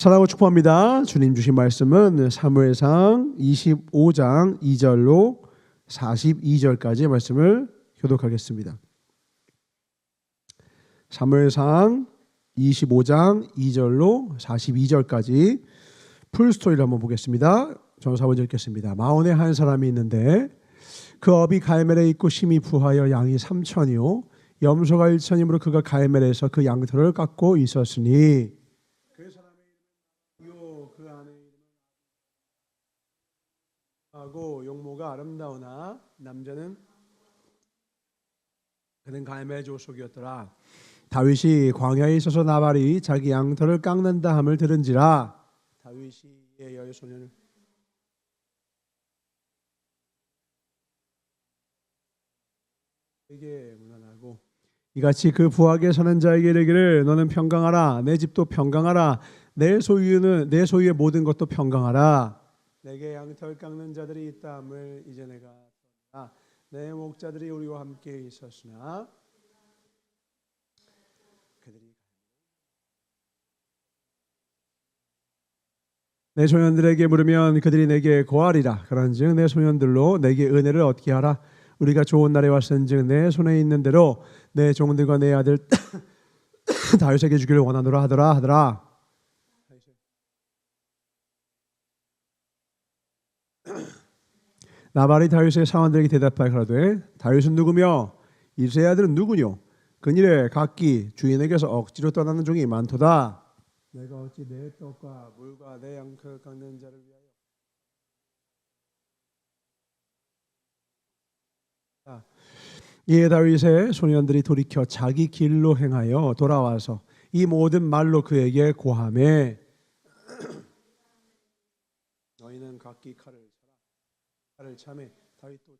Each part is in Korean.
사랑하고 축복합니다. 주님 주신 말씀은 사무엘상 25장 2절로 42절까지의 말씀을 교독하겠습니다. 사무엘상 25장 2절로 42절까지 풀스토리를 한번 보겠습니다. 저는 4번 읽겠습니다. 마온에 한 사람이 있는데 그 업이 갈멜에 있고 심히 부하여 양이 3천이요 염소가 1천이므로 그가 갈멜에서 그 양털을 깎고 있었으니 그 안에 하고 용모가 아름다우나 남자는 그는 갈멜 조속이었더라. 다윗이 광야에 있어서 나발이 자기 양털을 깎는다 함을 들은지라 다윗이 이에 여소년을 에게 문안하고 이같이 그 부하게 사는 자에게 이르기를 너는 평강하라 내 집도 평강하라 내 소유의 모든 것도 평강하라. 내게 양털 깎는 자들이 있다함을 이제 내가 들었다. 내 목자들이 우리와 함께 있었으나 그들이 내 소년들에게 물으면 그들이 내게 고하리라. 그런즉 내 소년들로 내게 은혜를 얻게 하라. 우리가 좋은 날에 왔은즉 내 손에 있는 대로 내 종들과 내 아들 다윗에게 주기를 원하노라 하더라. 나발이 다윗의 사원들에게 대답하여 가로되 다윗은 누구며 이새의 아들은 누구뇨? 그니래 각기 주인에게서 억지로 떠나는 종이 많도다. 내가 어찌 내 떡과 물과 내 양털 깎는 자를 위하여 이에 다윗의 소년들이 돌이켜 자기 길로 행하여 돌아와서 이 모든 말로 그에게 고하매 너희는 각기 칼을 참에 다윗도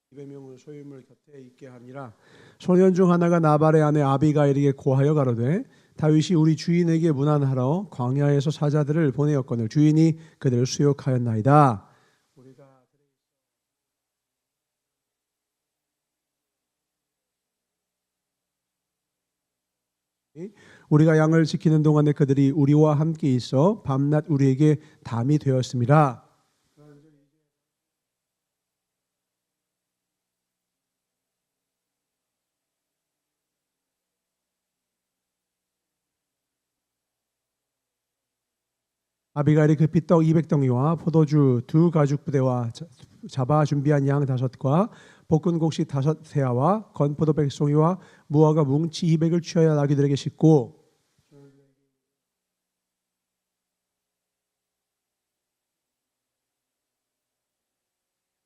자기 200명의 소유물 곁에 있게 하니라. 소년 중 하나가 나발의 아내 아비가일에게 고하여 가로되 다윗이 우리 주인에게 문안하러 광야에서 사자들을 보내었거늘 주인이 그들을 수욕하였나이다. 우리가 양을 지키는 동안에 그들이 우리와 함께 있어 밤낮 우리에게 담이 되었습니다. 아비가일이 급히 떡 200덩이와 포도주 2가죽 부대와 잡아 준비한 양 5과 볶은 곡식 5세아와 건포도 100송이와 무화과 뭉치 200을 취하여 나귀들에게 싣고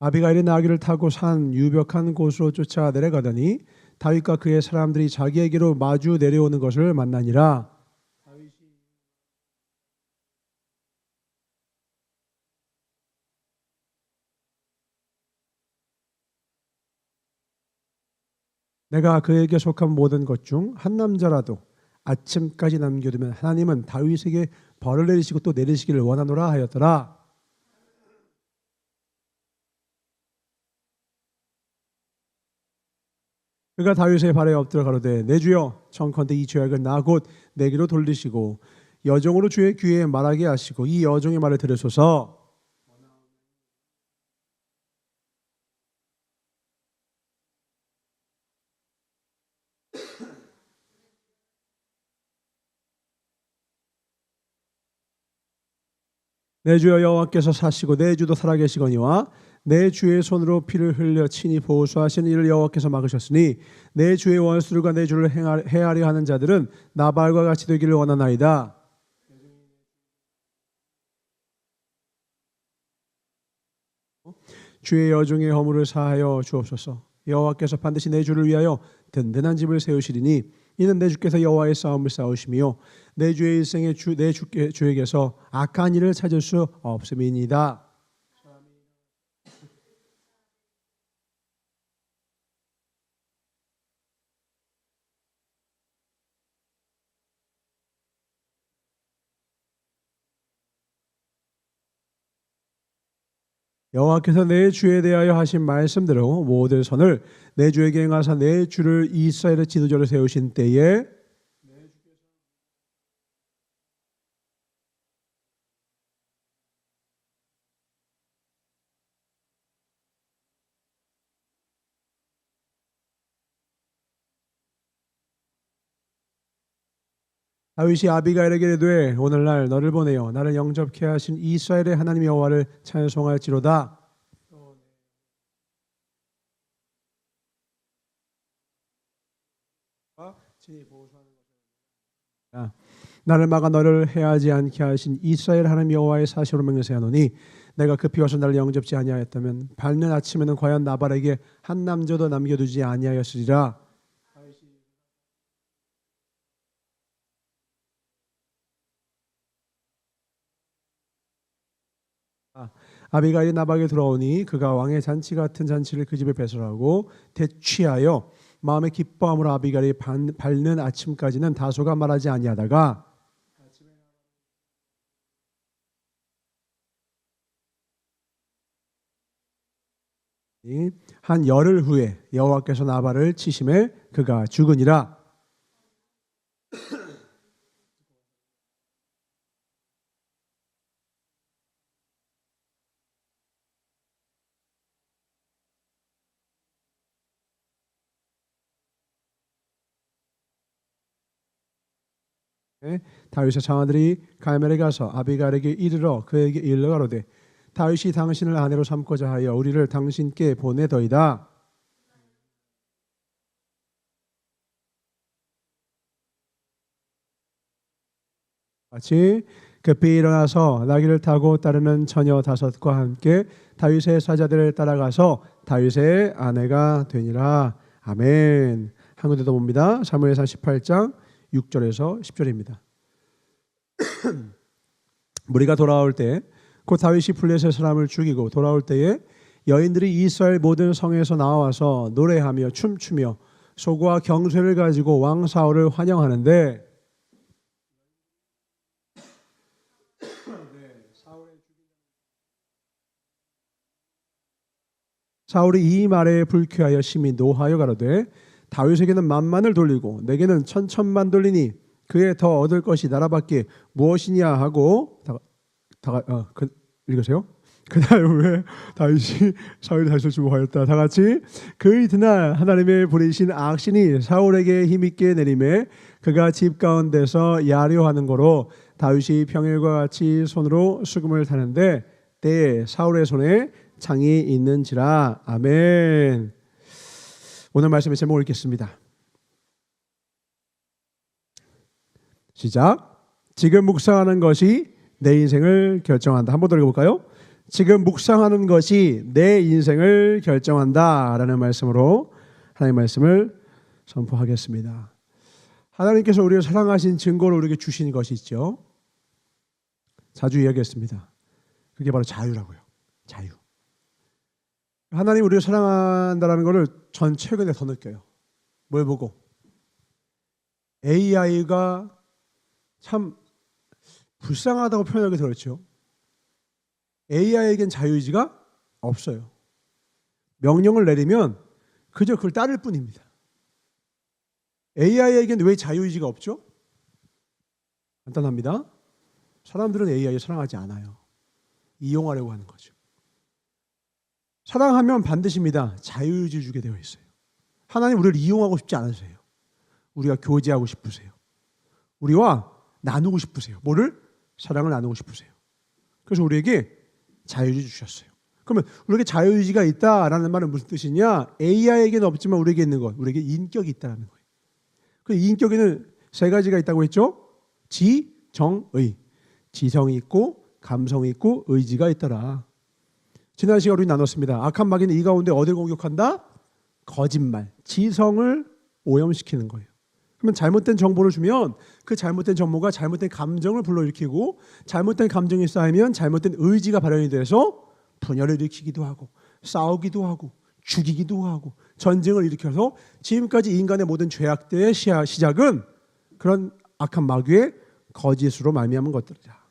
아비가일이 나귀를 타고 산 유벽한 곳으로 쫓아 내려가더니 다윗과 그의 사람들이 자기에게로 마주 내려오는 것을 만나니라. 내가 그에게 속한 모든 것 중 한 남자라도 아침까지 남겨두면 하나님은 다윗에게 벌을 내리시고 또 내리시기를 원하노라 하였더라. 그가 다윗의 발에 엎드려 가로되 내 주여 청컨대 이 죄악을 나 곧 내게로 돌리시고 여종으로 주의 귀에 말하게 하시고 이 여종의 말을 들으소서. 내 주여 여호와께서 사시고 내 주도 살아계시거니와 내 주의 손으로 피를 흘려 친히 보수하시는 이를 여호와께서 막으셨으니 내 주의 원수들과 내 주를 해하려 하는 자들은 나발과 같이 되기를 원하나이다. 주의 여종의 허물을 사하여 주옵소서. 여호와께서 반드시 내 주를 위하여 든든한 집을 세우시리니 이는 내 주께서 여호와의 싸움을 싸우시며 내 주의 일생에 내 주에게서 악한 일을 찾을 수 없음이니이다. 여호와께서 내 주에 대하여 하신 말씀대로 모든 선을 내 주에게 행하사 내 주를 이스라엘의 지도자로 세우신 때에 다윗이 아비가일에게 이르되 오늘날 너를 보내어 나를 영접케 하신 이스라엘의 하나님 여호와를 찬송할지로다. 나를 막아 너를 해하지 않게 하신 이스라엘 하나님 여호와의 사시로 맹세하노니 내가 급히 와서 나를 영접지 아니하였다면 밝는 아침에는 과연 나발에게 한 남자도 남겨두지 아니하였으리라. 아비가일이 나박에 들어오니 그가 왕의 잔치 같은 잔치를 그 집에 배설하고 대취하여 마음의 기뻐함으로 아비가일이 밝는 아침까지는 다소가 말하지 아니하다가 한 열흘 후에 여호와께서 나발을 치심에 그가 죽으니라. 다윗의 장하들이 갈멜에 가서 아비가일에게 이르러 그에게 일러 가로되 다윗이 당신을 아내로 삼고자 하여 우리를 당신께 보내더이다. 같이 급히 일어나서 나귀를 타고 따르는 처녀 5과 함께 다윗의 사자들을 따라가서 다윗의 아내가 되니라. 아멘. 한 군데 더 봅니다. 사무엘상 18장 6절에서 10절입니다. 무리가 돌아올 때 곧 다윗이 블레셋 사람을 죽이고 돌아올 때에 여인들이 이스라엘 모든 성에서 나와서 노래하며 춤추며 소고와 경쇠를 가지고 왕 사울을 환영하는데 사울이 이 말에 불쾌하여 심히 노하여 가로되 다윗에게는 만만을 돌리고 내게는 천천만 돌리니 그에 더 얻을 것이 나라밖에 무엇이냐 하고 읽으세요. 그날 후에 다윗이 사울이 다윗을 주목하였다. 다 같이 그 이튿날 하나님의 부리신 악신이 사울에게 힘있게 내림에 그가 집 가운데서 야려하는 거로 다윗이 평일과 같이 손으로 수금을 타는데 때에 사울의 손에 창이 있는지라. 아멘. 오늘 말씀의 제목을 읽겠습니다. 시작. 지금 묵상하는 것이 내 인생을 결정한다. 한 번 더 읽어볼까요? 지금 묵상하는 것이 내 인생을 결정한다 라는 말씀으로 하나님의 말씀을 선포하겠습니다. 하나님께서 우리를 사랑하신 증거를 우리에게 주신 것이 있죠. 자주 이야기했습니다. 그게 바로 자유라고요. 자유. 하나님 우리를 사랑한다는 것을 전 최근에 더 느껴요. 뭘 보고? AI가 참 불쌍하다고 표현하기 그렇죠. AI에겐 자유의지가 없어요. 명령을 내리면 그저 그걸 따를 뿐입니다. AI에겐 왜 자유의지가 없죠? 간단합니다. 사람들은 AI를 사랑하지 않아요. 이용하려고 하는 거죠. 사랑하면 반드시입니다. 자유의지를 주게 되어 있어요. 하나님 우리를 이용하고 싶지 않으세요. 우리가 교제하고 싶으세요. 우리와 나누고 싶으세요. 뭐를? 사랑을 나누고 싶으세요. 그래서 우리에게 자유의지 주셨어요. 그러면 우리에게 자유의지가 있다라는 말은 무슨 뜻이냐? AI에게는 없지만 우리에게 있는 것, 우리에게 인격이 있다는 거예요. 그 인격에는 3가지가 있다고 했죠? 지, 정, 의. 지성이 있고 감성이 있고 의지가 있더라. 지난 시간 우리 나눴습니다. 악한 마귀는 이 가운데 어디를 공격한다? 거짓말, 지성을 오염시키는 거예요. 그러면 잘못된 정보를 주면 그 잘못된 정보가 잘못된 감정을 불러일으키고 잘못된 감정이 쌓이면 잘못된 의지가 발현이 돼서 분열을 일으키기도 하고 싸우기도 하고 죽이기도 하고 전쟁을 일으켜서 지금까지 인간의 모든 죄악들의 시작은 그런 악한 마귀의 거짓으로 말미암은 것들이다.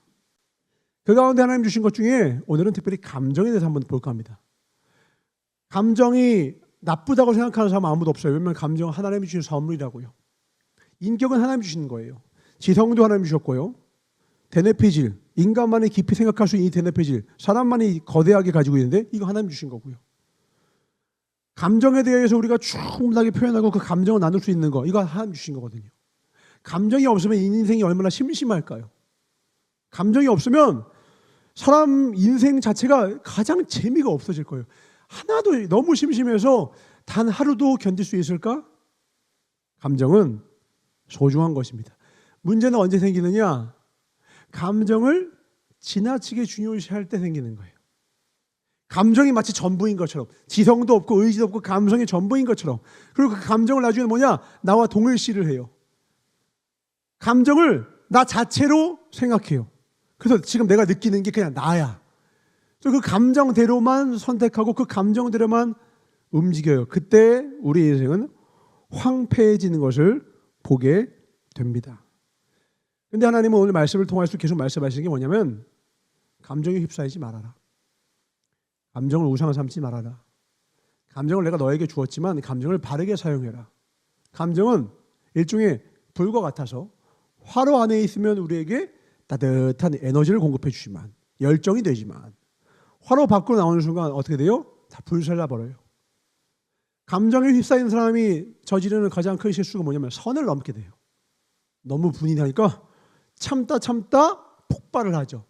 그 가운데 하나님 주신 것 중에 오늘은 특별히 감정에 대해서 한번 볼까 합니다. 감정이 나쁘다고 생각하는 사람 아무도 없어요. 왜냐하면 감정은 하나님이 주신 선물이라고요. 인격은 하나님이 주신 거예요. 지성도 하나님이 주셨고요. 대뇌피질, 인간만이 깊이 생각할 수 있는 이 대뇌피질, 사람만이 거대하게 가지고 있는데 이거 하나님이 주신 거고요. 감정에 대해서 우리가 충분하게 표현하고 그 감정을 나눌 수 있는 거, 이거 하나님이 주신 거거든요. 감정이 없으면 인생이 얼마나 심심할까요? 감정이 없으면 사람 인생 자체가 가장 재미가 없어질 거예요. 하나도 너무 심심해서 단 하루도 견딜 수 있을까? 감정은 소중한 것입니다. 문제는 언제 생기느냐? 감정을 지나치게 중요시할 때 생기는 거예요. 감정이 마치 전부인 것처럼, 지성도 없고 의지도 없고 감성이 전부인 것처럼, 그리고 그 감정을 나중에 뭐냐? 나와 동일시를 해요. 감정을 나 자체로 생각해요. 그래서 지금 내가 느끼는 게 그냥 나야. 그 감정대로만 선택하고 그 감정대로만 움직여요. 그때 우리 인생은 황폐해지는 것을 보게 됩니다. 근데 하나님은 오늘 말씀을 통해서 계속 말씀하시는 게 뭐냐면, 감정에 휩싸이지 말아라. 감정을 우상 삼지 말아라. 감정을 내가 너에게 주었지만 감정을 바르게 사용해라. 감정은 일종의 불과 같아서 화로 안에 있으면 우리에게 따뜻한 에너지를 공급해 주지만, 열정이 되지만, 화로 밖으로 나오는 순간 어떻게 돼요? 다 불살라 버려요. 감정에 휩싸인 사람이 저지르는 가장 큰 실수가 뭐냐면 선을 넘게 돼요. 너무 분이 나니까 참다 폭발을 하죠.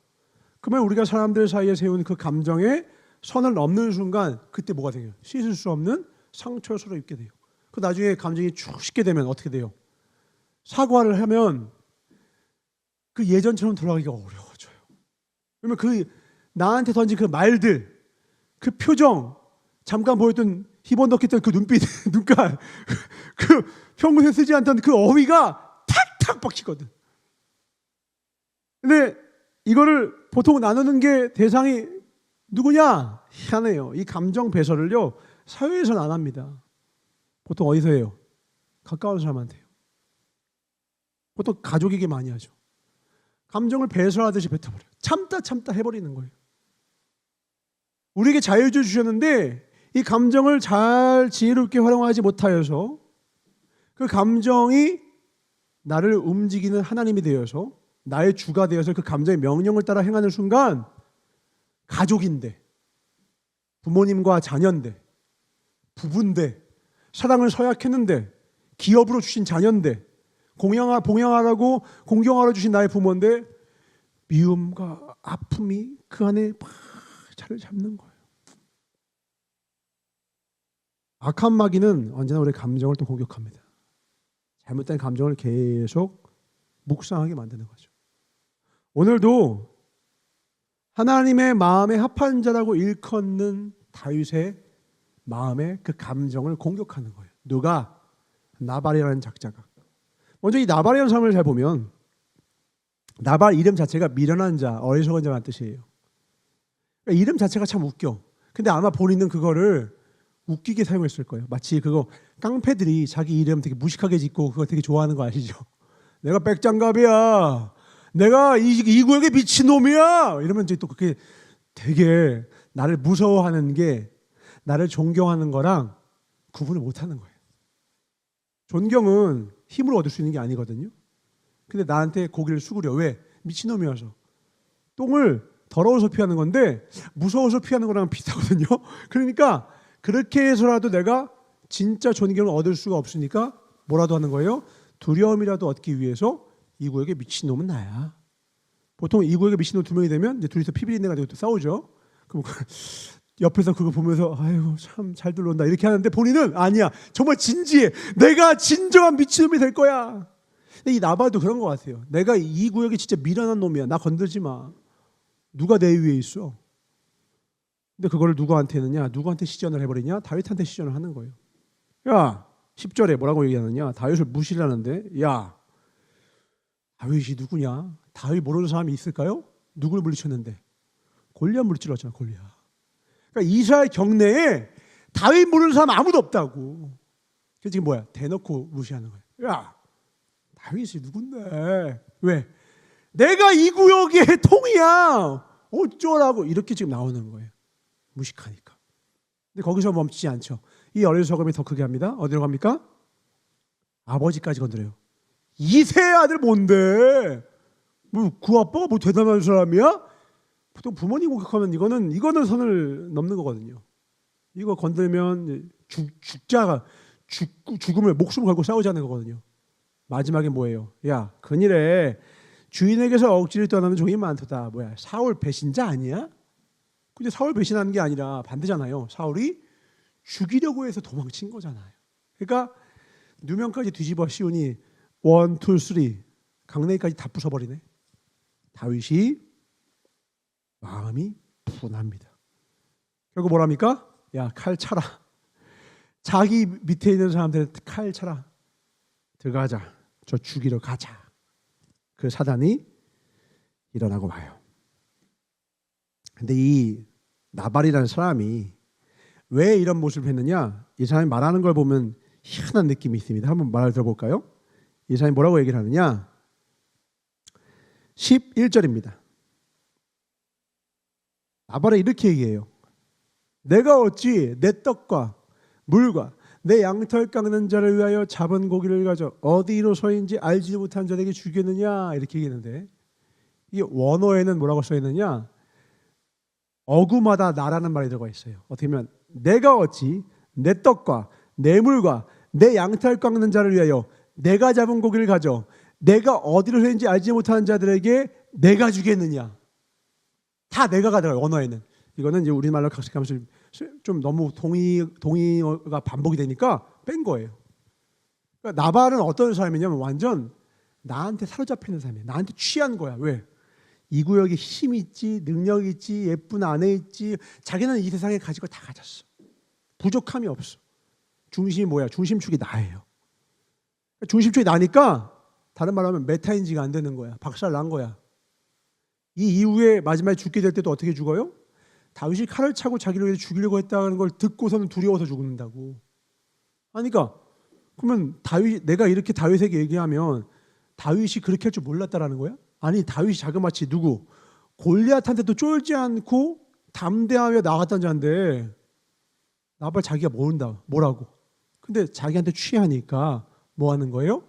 그러면 우리가 사람들 사이에 세운 그 감정에 선을 넘는 순간 그때 뭐가 돼요? 씻을 수 없는 상처를 서로 입게 돼요. 그 나중에 감정이 쭉 식게 되면 어떻게 돼요? 사과를 하면 그 예전처럼 돌아가기가 어려워져요. 그러면 그 나한테 던진 그 말들, 그 표정, 잠깐 보였던 희번덕했던 그 눈빛, 눈깔, 그 평소에 쓰지 않던 그 어휘가 탁탁 박히거든. 근데 이거를 보통 나누는 게 대상이 누구냐? 희한해요. 이 감정 배설을요, 사회에서는 안 합니다. 보통 어디서 해요? 가까운 사람한테 해요. 보통 가족에게 많이 하죠. 감정을 배설하듯이 뱉어버려요. 참다 해버리는 거예요. 우리에게 자유를 주셨는데 이 감정을 잘 지혜롭게 활용하지 못하여서 그 감정이 나를 움직이는 하나님이 되어서 나의 주가 되어서 그 감정의 명령을 따라 행하는 순간, 가족인데, 부모님과 자녀인데, 부부인데, 사랑을 서약했는데, 기업으로 주신 자녀인데, 봉양하라고 공경하러 주신 나의 부모인데, 미움과 아픔이 그 안에 막 자리를 잡는 거예요. 악한 마귀는 언제나 우리의 감정을 또 공격합니다. 잘못된 감정을 계속 묵상하게 만드는 거죠. 오늘도 하나님의 마음에 합한 자라고 일컫는 다윗의 마음에 그 감정을 공격하는 거예요. 누가? 나발이라는 작자가. 먼저 이 나발이라는 사람을 잘 보면, 나발 이름 자체가 미련한 자, 어리석은 자라는 뜻이에요. 그러니까 이름 자체가 참 웃겨. 근데 아마 본인은 그거를 웃기게 사용했을 거예요. 마치 그거 깡패들이 자기 이름 되게 무식하게 짓고 그거 되게 좋아하는 거 아시죠? 내가 백장갑이야. 내가 이 구역의 미친놈이야. 이러면 이제 또 그게 되게 나를 무서워하는 게 나를 존경하는 거랑 구분을 못하는 거예요. 존경은 힘으로 얻을 수 있는 게 아니거든요. 근데 나한테 고개를 숙으려. 왜? 미친놈이어서. 똥을 더러워서 피하는 건데 무서워서 피하는 거랑 비슷하거든요. 그러니까 그렇게 해서라도 내가 진짜 존경을 얻을 수가 없으니까 뭐라도 하는 거예요? 두려움이라도 얻기 위해서 이 구역의 미친놈은 나야. 보통 이 구역의 미친놈 두 명이 되면 이제 둘이서 피비린내 가지고 또 싸우죠. 그럼 옆에서 그거 보면서 아이고 참 잘 들어온다 이렇게 하는데 본인은 아니야. 정말 진지해. 내가 진정한 미친놈이 될 거야. 근데 이 나발도 그런 것 같아요. 내가 이 구역이 진짜 미련한 놈이야. 나 건들지 마. 누가 내 위에 있어? 근데 그거를 누구한테 했느냐? 누구한테 시전을 해버리냐? 다윗한테 시전을 하는 거예요. 야, 10절에 뭐라고 얘기하느냐? 다윗을 무시를 하는데, 야, 다윗이 누구냐? 다윗 모르는 사람이 있을까요? 누굴 물리쳤는데? 골리앗 물리쳤잖아, 골리앗. 그러니까 이스라엘 경내에 다윗 모르는 사람 아무도 없다고. 그래서 지금 뭐야? 대놓고 무시하는 거예요. 야, 다윗이 누군데? 왜? 내가 이 구역의 통이야. 어쩌라고 이렇게 지금 나오는 거예요. 무식하니까. 근데 거기서 멈추지 않죠. 이 어리석음이 더 크게 합니다. 어디로 갑니까? 아버지까지 건드려요. 이세의 아들 뭔데? 뭐 그 아빠가 뭐 대단한 사람이야? 보통 부모님 공격하면 이거는 선을 넘는 거거든요. 이거 건들면 죽음을 목숨을 걸고 싸우자는 거거든요. 마지막에 뭐예요? 야, 그니래 주인에게서 억지를 떠나는 종이 많도다. 뭐야, 사울 배신자 아니야? 근데 사울 배신하는 게 아니라 반대잖아요. 사울이 죽이려고 해서 도망친 거잖아요. 그러니까 누명까지 뒤집어 씌우니 1, 2, 3 강냉이까지 다 부숴버리네. 다윗이 마음이 분합니다. 결국 뭐랍니까? 야, 칼 차라. 자기 밑에 있는 사람들한테 칼 차라. 들어가자. 저 죽이러 가자. 그 사단이 일어나고 마요. 근데 이 나발이라는 사람이 왜 이런 모습을 했느냐? 이 사람이 말하는 걸 보면 희한한 느낌이 있습니다. 한번 말을 들어볼까요? 이 사람이 뭐라고 얘기를 하느냐? 11절입니다. 나발이 이렇게 얘기해요. 내가 어찌 내 떡과 물과 내 양털 깎는 자를 위하여 잡은 고기를 가져 어디로 서인지 알지 못한 자에게 주겠느냐, 이렇게 얘기했는데, 이 원어에는 뭐라고 써 있느냐? 어구마다 나라는 말이 들어가 있어요. 어떻게 보면 내가 어찌 내 떡과 내 물과 내 양털 깎는 자를 위하여 내가 잡은 고기를 가져 내가 어디로 서인지 알지 못하는 자들에게 내가 주겠느냐. 다 내가가 들어가요. 언어에는. 이거는 이제 우리말로 각색하면서 좀 너무 동의어가 반복이 되니까 뺀 거예요. 그러니까 나발은 어떤 사람이냐면 완전 나한테 사로잡혀 있는 사람이에요. 나한테 취한 거야. 왜? 이 구역에 힘이 있지, 능력이 있지, 예쁜 아내 있지. 자기는 이 세상에 가질 거 다 가졌어. 부족함이 없어. 중심이 뭐야? 중심축이 나예요. 중심축이 나니까 다른 말로 하면 메타인지가 안 되는 거야. 박살 난 거야. 이 이후에 마지막에 죽게 될 때도 어떻게 죽어요? 다윗이 칼을 차고 자기를 위해 죽이려고 했다는 걸 듣고서는 두려워서 죽는다고. 그러니까 그러면 내가 이렇게 다윗에게 얘기하면 다윗이 그렇게 할 줄 몰랐다라는 거야? 아니, 다윗이 자그마치 누구? 골리앗한테도 쫄지 않고 담대하며 나갔던 자인데 나발 자기가 모른다. 뭐라고? 근데 자기한테 취하니까 뭐 하는 거예요?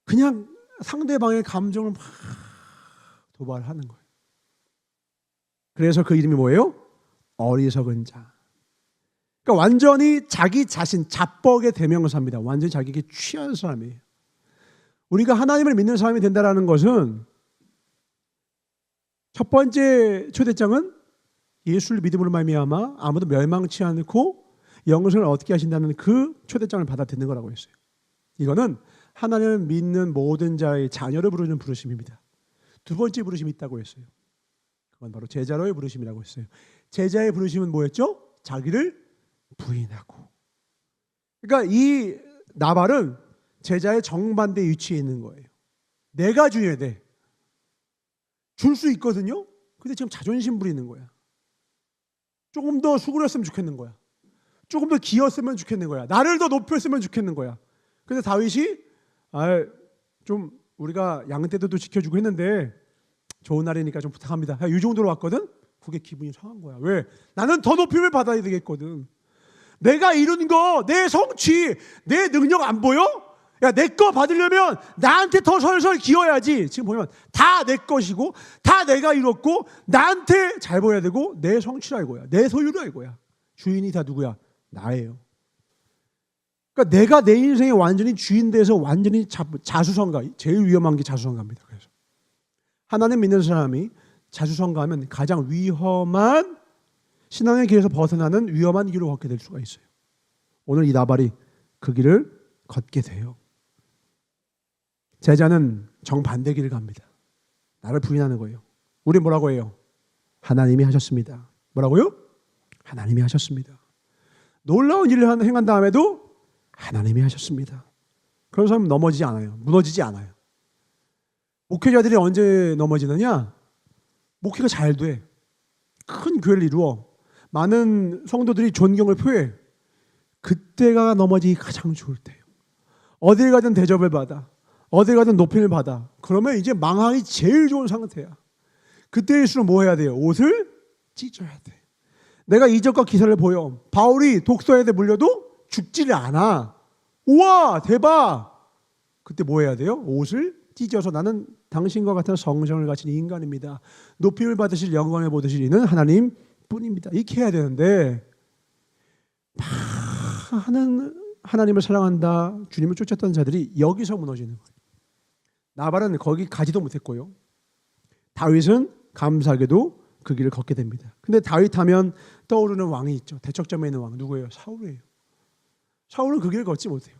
그냥 상대방의 감정을 막 도발하는 거예요. 그래서 그 이름이 뭐예요? 어리석은 자. 그러니까 완전히 자기 자신, 자뻑의 대명사입니다. 완전히 자기에게 취한 사람이에요. 우리가 하나님을 믿는 사람이 된다는 것은 첫 번째 초대장은 예수를 믿음으로 말미암아 아무도 멸망치 않고 영생을 얻게 하신다는 그 초대장을 받아 듣는 거라고 했어요. 이거는 하나님을 믿는 모든 자의 자녀를 부르는 부르심입니다. 두 번째 부르심이 있다고 했어요. 그건 바로 제자로의 부르심이라고 했어요. 제자의 부르심은 뭐였죠? 자기를 부인하고. 그러니까 이 나발은 제자의 정반대 위치에 있는 거예요. 내가 줘야 돼. 줄 수 있거든요. 근데 지금 자존심 부리는 거야. 조금 더 수그렸으면 좋겠는 거야. 조금 더 기었으면 좋겠는 거야. 나를 더 높였으면 좋겠는 거야. 근데 다윗이 좀 우리가 양떼들도 지켜주고 했는데 좋은 날이니까 좀 부탁합니다. 이 정도로 왔거든. 그게 기분이 상한 거야. 왜? 나는 더 높임을 받아야 되겠거든. 내가 이룬 거, 내 성취, 내 능력 안 보여? 야, 내 거 받으려면 나한테 더 설설 기어야지. 지금 보면 다 내 것이고 다 내가 이뤘고 나한테 잘 보여야 되고 내 성취라 이거야. 내 소유라 이거야. 주인이 다 누구야? 나예요. 그러니까 내가 내 인생에 완전히 주인 돼서 완전히 자수성가. 제일 위험한 게 자수성가입니다. 그래서 하나님 믿는 사람이 자수성가하면 가장 위험한 신앙의 길에서 벗어나는 위험한 길을 걷게 될 수가 있어요. 오늘 이 나발이 그 길을 걷게 돼요. 제자는 정반대 길을 갑니다. 나를 부인하는 거예요. 우리 뭐라고 해요? 하나님이 하셨습니다. 뭐라고요? 하나님이 하셨습니다. 놀라운 일을 행한 다음에도 하나님이 하셨습니다. 그런 사람은 넘어지지 않아요. 무너지지 않아요. 목회자들이 언제 넘어지느냐? 목회가 잘 돼. 큰 교회를 이루어. 많은 성도들이 존경을 표해. 그때가 넘어지기 가장 좋을 때예요. 어딜 가든 대접을 받아. 어딜 가든 높임을 받아. 그러면 이제 망하기 제일 좋은 상태야. 그때일수록 뭐 해야 돼요? 옷을 찢어야 돼. 내가 이적과 기사를 보여. 바울이 독소에게 물려도 죽지를 않아. 우와, 대박. 그때 뭐 해야 돼요? 옷을 찢어서 나는 당신과 같은 성정을 가진 인간입니다. 높임을 받으실 영광을 보실 이는 하나님 뿐입니다. 이렇게 해야 되는데 막 하는 하나님을 사랑한다, 주님을 쫓았던 자들이 여기서 무너지는 거예요. 나발은 거기 가지도 못했고요. 다윗은 감사하게도 그 길을 걷게 됩니다. 근데 다윗 하면 떠오르는 왕이 있죠. 대척점에 있는 왕 누구예요? 사울이에요. 사울은 그 길을 걷지 못해요.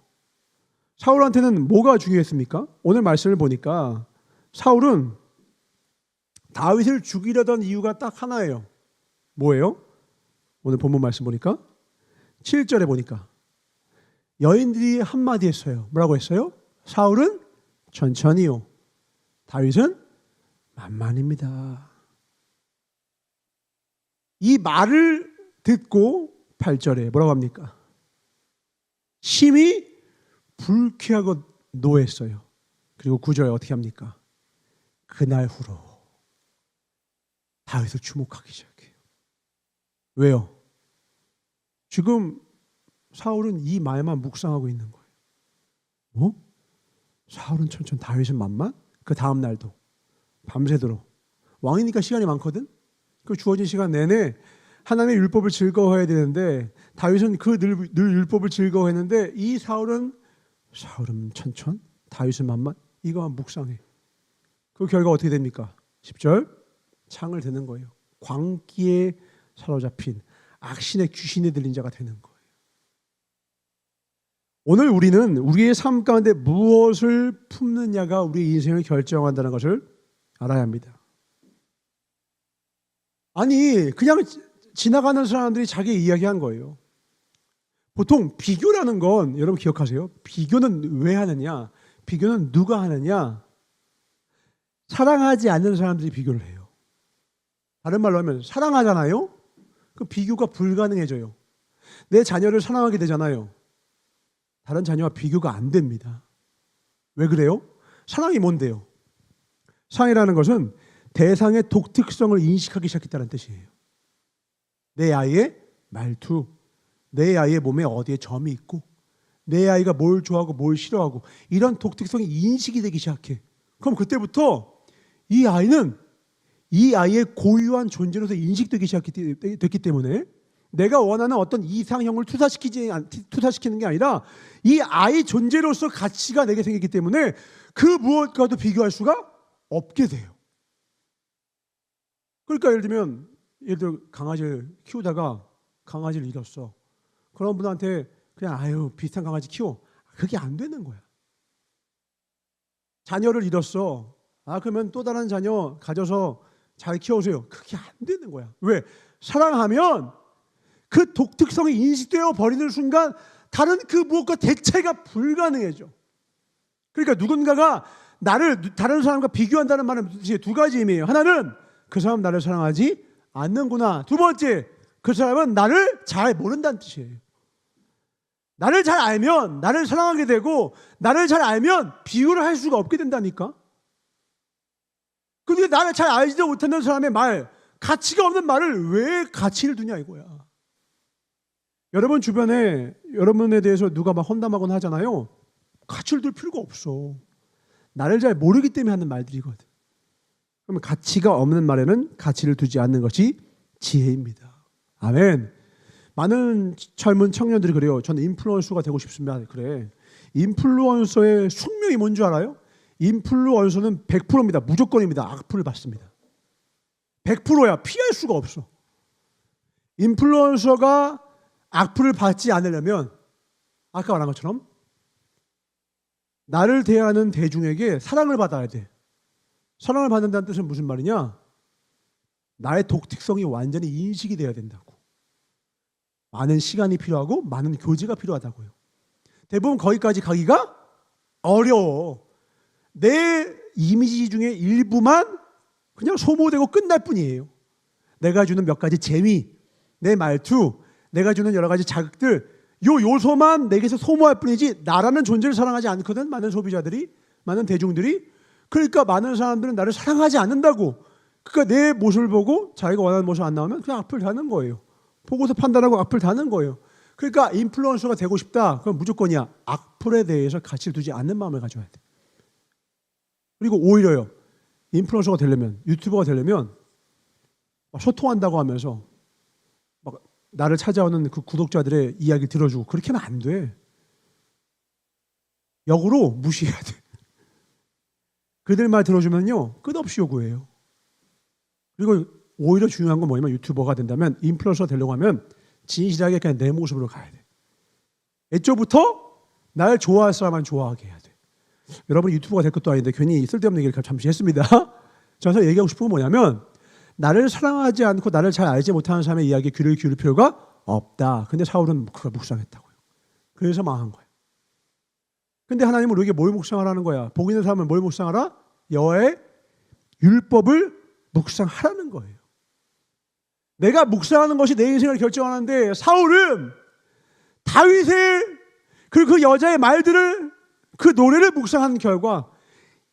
사울한테는 뭐가 중요했습니까? 오늘 말씀을 보니까 사울은 다윗을 죽이려던 이유가 딱 하나예요. 뭐예요? 오늘 본문 말씀 보니까 7절에 보니까 여인들이 한마디 했어요. 뭐라고 했어요? 사울은 천천히요, 다윗은 만만입니다. 이 말을 듣고 8절에 뭐라고 합니까? 심히 불쾌하고 노했어요. 그리고 9절에 어떻게 합니까? 그날 후로 다윗을 주목하기 시작해요. 왜요? 지금 사울은 이 말만 묵상하고 있는 거예요. 뭐? 사울은 천천, 다윗은 만만? 그 다음 날도 밤새도록 왕이니까 시간이 많거든. 그 주어진 시간 내내 하나님의 율법을 즐거워해야 되는데 다윗은 그 늘 율법을 즐거워했는데 이 사울은 천천, 다윗은 만만, 이거만 묵상해. 그 결과 어떻게 됩니까? 10절 창을 드는 거예요. 광기에 사로잡힌 악신의 귀신에 들린 자가 되는 거예요. 오늘 우리는 우리의 삶 가운데 무엇을 품느냐가 우리 인생을 결정한다는 것을 알아야 합니다. 아니 그냥 지나가는 사람들이 자기 이야기한 거예요. 보통 비교라는 건 여러분 기억하세요? 비교는 왜 하느냐? 비교는 누가 하느냐? 사랑하지 않는 사람들이 비교를 해요. 다른 말로 하면 사랑하잖아요? 그 비교가 불가능해져요. 내 자녀를 사랑하게 되잖아요. 다른 자녀와 비교가 안 됩니다. 왜 그래요? 사랑이 뭔데요? 사랑이라는 것은 대상의 독특성을 인식하기 시작했다는 뜻이에요. 내 아이의 말투, 내 아이의 몸에 어디에 점이 있고, 내 아이가 뭘 좋아하고 뭘 싫어하고, 이런 독특성이 인식이 되기 시작해. 그럼 그때부터 이 아이는 이 아이의 고유한 존재로서 인식되기 시작했기 때문에 내가 원하는 어떤 이상형을 투사시키는 게 아니라 이 아이 존재로서 가치가 내게 생기기 때문에 그 무엇과도 비교할 수가 없게 돼요. 그러니까 예를 들어 강아지를 키우다가 강아지를 잃었어. 그런 분한테 그냥 비슷한 강아지 키워. 그게 안 되는 거야. 자녀를 잃었어. 그러면 또 다른 자녀 가져서 잘 키워주세요. 그게 안 되는 거야. 왜? 사랑하면 그 독특성이 인식되어 버리는 순간 다른 그 무엇과 대체가 불가능해져. 그러니까 누군가가 나를 다른 사람과 비교한다는 말은 두 가지 의미예요. 하나는 그 사람 나를 사랑하지 않는구나. 두 번째, 그 사람은 나를 잘 모른다는 뜻이에요. 나를 잘 알면 나를 사랑하게 되고, 나를 잘 알면 비교를 할 수가 없게 된다니까. 근데 나를 잘 알지도 못하는 사람의 말, 가치가 없는 말을 왜 가치를 두냐 이거야. 여러분 주변에 여러분에 대해서 누가 막 험담하거나 하잖아요. 가치를 둘 필요가 없어. 나를 잘 모르기 때문에 하는 말들이거든. 그러면 가치가 없는 말에는 가치를 두지 않는 것이 지혜입니다. 아멘. 많은 젊은 청년들이 그래요. 저는 인플루언서가 되고 싶습니다. 그래. 인플루언서의 숙명이 뭔 줄 알아요? 인플루언서는 100%입니다. 무조건입니다. 악플을 받습니다. 100%야. 피할 수가 없어. 인플루언서가 악플을 받지 않으려면 아까 말한 것처럼 나를 대하는 대중에게 사랑을 받아야 돼. 사랑을 받는다는 뜻은 무슨 말이냐? 나의 독특성이 완전히 인식이 돼야 된다고. 많은 시간이 필요하고 많은 교제가 필요하다고요. 대부분 거기까지 가기가 어려워. 내 이미지 중에 일부만 그냥 소모되고 끝날 뿐이에요. 내가 주는 몇 가지 재미, 내 말투, 내가 주는 여러 가지 자극들, 요 요소만 내게서 소모할 뿐이지 나라는 존재를 사랑하지 않거든. 많은 소비자들이, 많은 대중들이. 그러니까 많은 사람들은 나를 사랑하지 않는다고. 그러니까 내 모습을 보고 자기가 원하는 모습 안 나오면 그냥 악플 다는 거예요. 보고서 판단하고 악플 다는 거예요. 그러니까 인플루언서가 되고 싶다. 그럼 무조건이야. 악플에 대해서 가치를 두지 않는 마음을 가져야 돼. 그리고 오히려요. 인플루언서가 되려면, 유튜버가 되려면 소통한다고 하면서 막 나를 찾아오는 그 구독자들의 이야기 들어주고 그렇게 하면 안 돼. 역으로 무시해야 돼. 그들 말 들어주면요 끝없이 요구해요. 그리고 오히려 중요한 건 뭐냐면 유튜버가 된다면 인플루언서가 되려고 하면 진실하게 그냥 내 모습으로 가야 돼. 애초부터 날 좋아할 사람만 좋아하게 해야 돼. 여러분 유튜버가 될 것도 아닌데 괜히 쓸데없는 얘기를 잠시 했습니다. 저는 얘기하고 싶은 건 뭐냐면 나를 사랑하지 않고 나를 잘 알지 못하는 사람의 이야기에 귀를 기울일 필요가 없다. 근데 사울은 그걸 묵상했다고요. 그래서 망한 거예요. 근데 하나님은 우리에게 뭘 묵상하라는 거야? 복 있는 사람은 뭘 묵상하라? 여호와의 율법을 묵상하라는 거예요. 내가 묵상하는 것이 내 인생을 결정하는데 사울은 다윗의 그리고 그 여자의 말들을 그 노래를 묵상하는 결과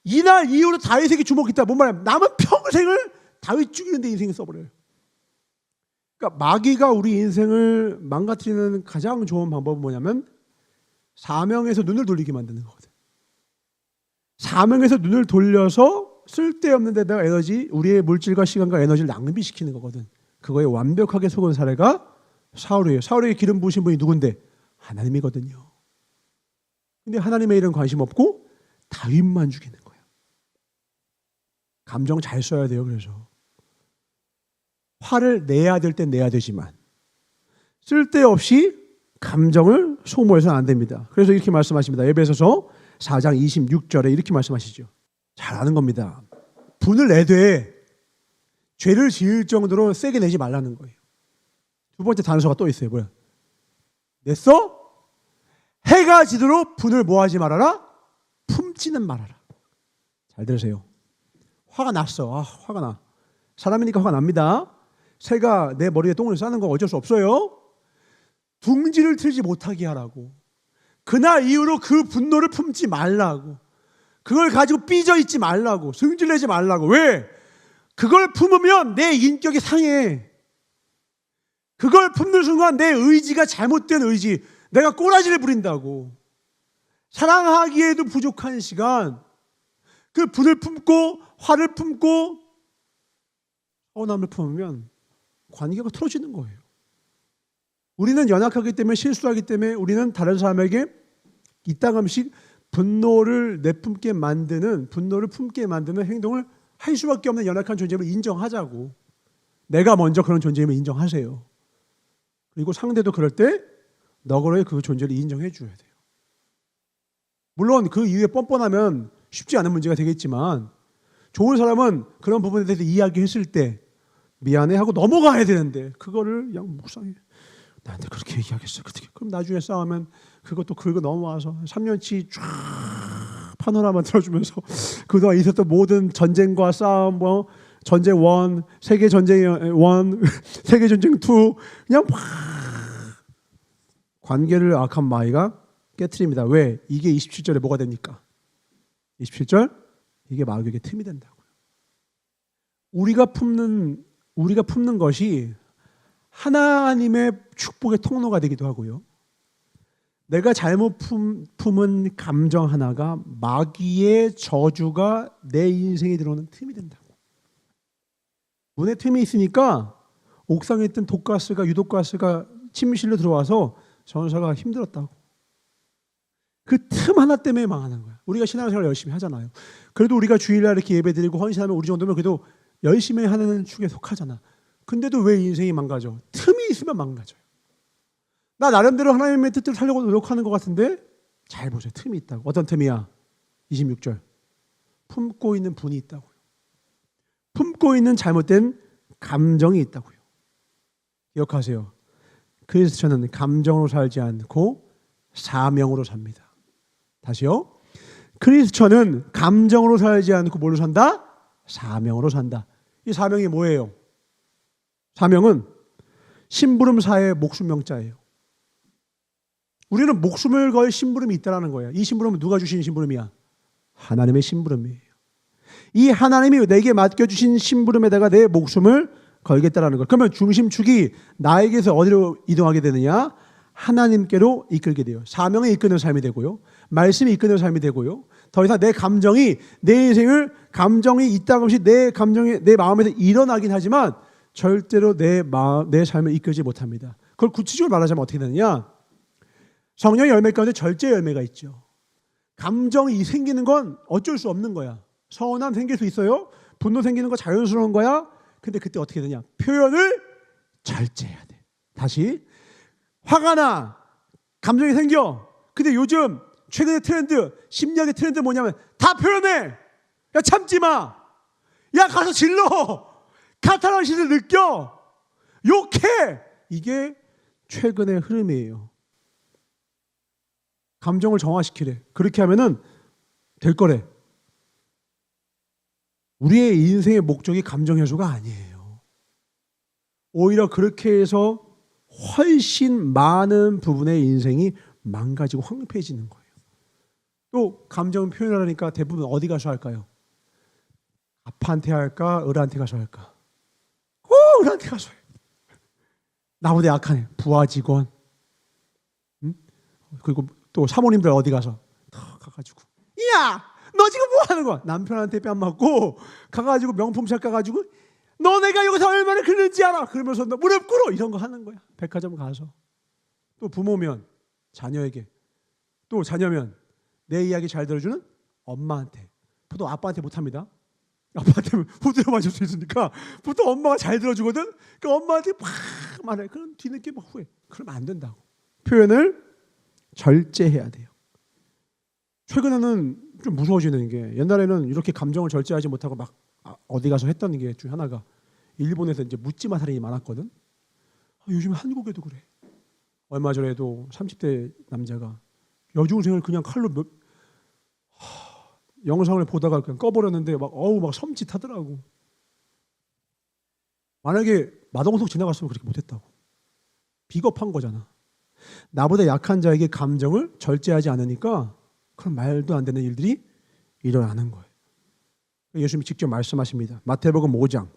이날 이후로 다윗에게 주목했다. 뭔 말이야? 남은 평생을 다윗 죽이는 데 인생을 써버려요. 그러니까 마귀가 우리 인생을 망가뜨리는 가장 좋은 방법은 뭐냐면 사명에서 눈을 돌리게 만드는 거거든. 사명에서 눈을 돌려서 쓸데없는 데다가 에너지, 우리의 물질과 시간과 에너지를 낭비시키는 거거든. 그거에 완벽하게 속은 사례가 사울이에요. 사울에게 기름 부으신 분이 누군데? 하나님이거든요. 근데 하나님의 일은 관심 없고 다윗만 죽이는 거예요. 감정 잘 써야 돼요. 그래서 화를 내야 될 땐 내야 되지만 쓸데없이 감정을 소모해서는 안 됩니다. 그래서 이렇게 말씀하십니다. 에베소서 4장 26절에 이렇게 말씀하시죠. 잘 아는 겁니다. 분을 내되 죄를 지을 정도로 세게 내지 말라는 거예요. 두 번째 단서가 또 있어요. 뭐야? 냈어? 해가 지도록 분을 뭐하지 말아라? 품지는 말아라. 잘 들으세요. 화가 났어. 화가 나. 사람이니까 화가 납니다. 새가 내 머리에 똥을 싸는 거 어쩔 수 없어요. 둥지를 틀지 못하게 하라고. 그날 이후로 그 분노를 품지 말라고. 그걸 가지고 삐져 있지 말라고. 승질내지 말라고. 왜? 그걸 품으면 내 인격이 상해. 그걸 품는 순간 내 의지가 잘못된 의지, 내가 꼬라지를 부린다고. 사랑하기에도 부족한 시간, 그 분을 품고 화를 품고 서운함을 품으면 관계가 틀어지는 거예요. 우리는 연약하기 때문에, 실수하기 때문에 우리는 다른 사람에게 이따금씩 분노를 내품게 만드는, 분노를 품게 만드는 행동을 할 수밖에 없는 연약한 존재임을 인정하자고. 내가 먼저 그런 존재임을 인정하세요. 그리고 상대도 그럴 때 너그러이 그 존재를 인정해 줘야 돼요. 물론 그 이후에 뻔뻔하면 쉽지 않은 문제가 되겠지만, 좋은 사람은 그런 부분에 대해서 이야기했을 때 미안해 하고 넘어가야 되는데 그거를 그냥 묵상해. 나한테 그렇게 얘기하겠어. 그럼 나중에 싸우면 그것도 긁어 넘어와서 3년치 쫙 파노라마 들어주면서 그동안 있었던 모든 전쟁과 싸움, 뭐 전쟁 1, 세계 전쟁 1, 세계 전쟁 2, 그냥 막 관계를 악한 마귀가 깨트립니다. 왜? 이게 27절에 뭐가 됩니까? 27절? 이게 마귀에게 틈이 된다고요. 우리가 품는 것이 하나님의 축복의 통로가 되기도 하고요. 내가 잘못 품은 감정 하나가 마귀의 저주가 내 인생에 들어오는 틈이 된다고. 문에 틈이 있으니까 옥상에 있던 독가스가, 유독가스가 침실로 들어와서 전사가 힘들었다고. 그 틈 하나 때문에 망하는 거야. 우리가 신앙생활 열심히 하잖아요. 그래도 우리가 주일날 이렇게 예배드리고 헌신하면 우리 정도면 그래도 열심히 하는 축에 속하잖아. 근데도 왜 인생이 망가져? 틈이 있으면 망가져요. 나 나름대로 하나님의 뜻대로 살려고 노력하는 것 같은데 잘 보세요. 틈이 있다고. 어떤 틈이야? 26절. 품고 있는 분이 있다고요. 품고 있는 잘못된 감정이 있다고요. 기억하세요. 그래서 저는 감정으로 살지 않고 사명으로 삽니다. 다시요. 크리스천은 감정으로 살지 않고 뭘로 산다? 사명으로 산다. 이 사명이 뭐예요? 사명은 심부름사의 목숨명자예요. 우리는 목숨을 걸 심부름이 있다는 거예요. 이 심부름은 누가 주신 심부름이야? 하나님의 심부름이에요. 이 하나님이 내게 맡겨주신 심부름에다가 내 목숨을 걸겠다라는 거예요. 그러면 중심축이 나에게서 어디로 이동하게 되느냐? 하나님께로 이끌게 돼요. 사명에 이끄는 삶이 되고요. 말씀이 이끄는 삶이 되고요. 더 이상 내 감정이, 내 인생을, 감정이 있다가 내 감정이 내 마음에서 일어나긴 하지만 절대로 내 삶을 이끌지 못합니다. 그걸 구체적으로 말하자면 어떻게 되느냐? 성령의 열매 가운데 절제 열매가 있죠. 감정이 생기는 건 어쩔 수 없는 거야. 서운함 생길 수 있어요. 분노 생기는 거 자연스러운 거야. 근데 그때 어떻게 되냐? 표현을 절제해야 돼. 다시 화가 나, 감정이 생겨. 근데 요즘 최근의 트렌드, 심리학의 트렌드 뭐냐면 다 표현해. 야 참지 마. 야 가서 질러. 카타르시스를 느껴. 욕해. 이게 최근의 흐름이에요. 감정을 정화시키래. 그렇게 하면은 될 거래. 우리의 인생의 목적이 감정 해소가 아니에요. 오히려 그렇게 해서 훨씬 많은 부분의 인생이 망가지고 황폐해지는 거예요. 또 감정 표현하려니까 대부분 어디 가서 할까요? 아빠한테 할까? 을한테 가서 할까? 을한테 가서 해. 나보다 약한 애, 부하 직원, 응? 그리고 또 사모님들 어디 가서 탁 가가지고 야! 너 지금 뭐 하는 거야? 남편한테 뺨 맞고 가가지고 명품샵 가가지고 너 내가 여기서 얼마나 그랬는지 알아? 그러면서 너 무릎 꿇어 이런 거 하는 거야. 백화점 가서. 또 부모면 자녀에게, 또 자녀면 내 이야기 잘 들어주는 엄마한테. 보통 아빠한테 못합니다. 아빠한테는 후드려 맞을 수 있으니까 보통 엄마가 잘 들어주거든. 그 엄마한테 막 말해. 그럼 뒤늦게 막 후회. 그러면 안 된다고. 표현을 절제해야 돼요. 최근에는 좀 무서워지는 게, 옛날에는 이렇게 감정을 절제하지 못하고 막 어디 가서 했던 게 중 하나가, 일본에서 이제 묻지마 살인이 많았거든. 요즘 한국에도 그래. 얼마 전에도 30대 남자가 여중생을 그냥 칼로 영상을 보다가 그냥 꺼버렸는데 막 섬찟하더라고. 만약에 마동석 지나갔으면 그렇게 못했다고. 비겁한 거잖아. 나보다 약한 자에게 감정을 절제하지 않으니까 그런 말도 안 되는 일들이 일어나는 거예요. 예수님이 직접 말씀하십니다. 마태복음 5장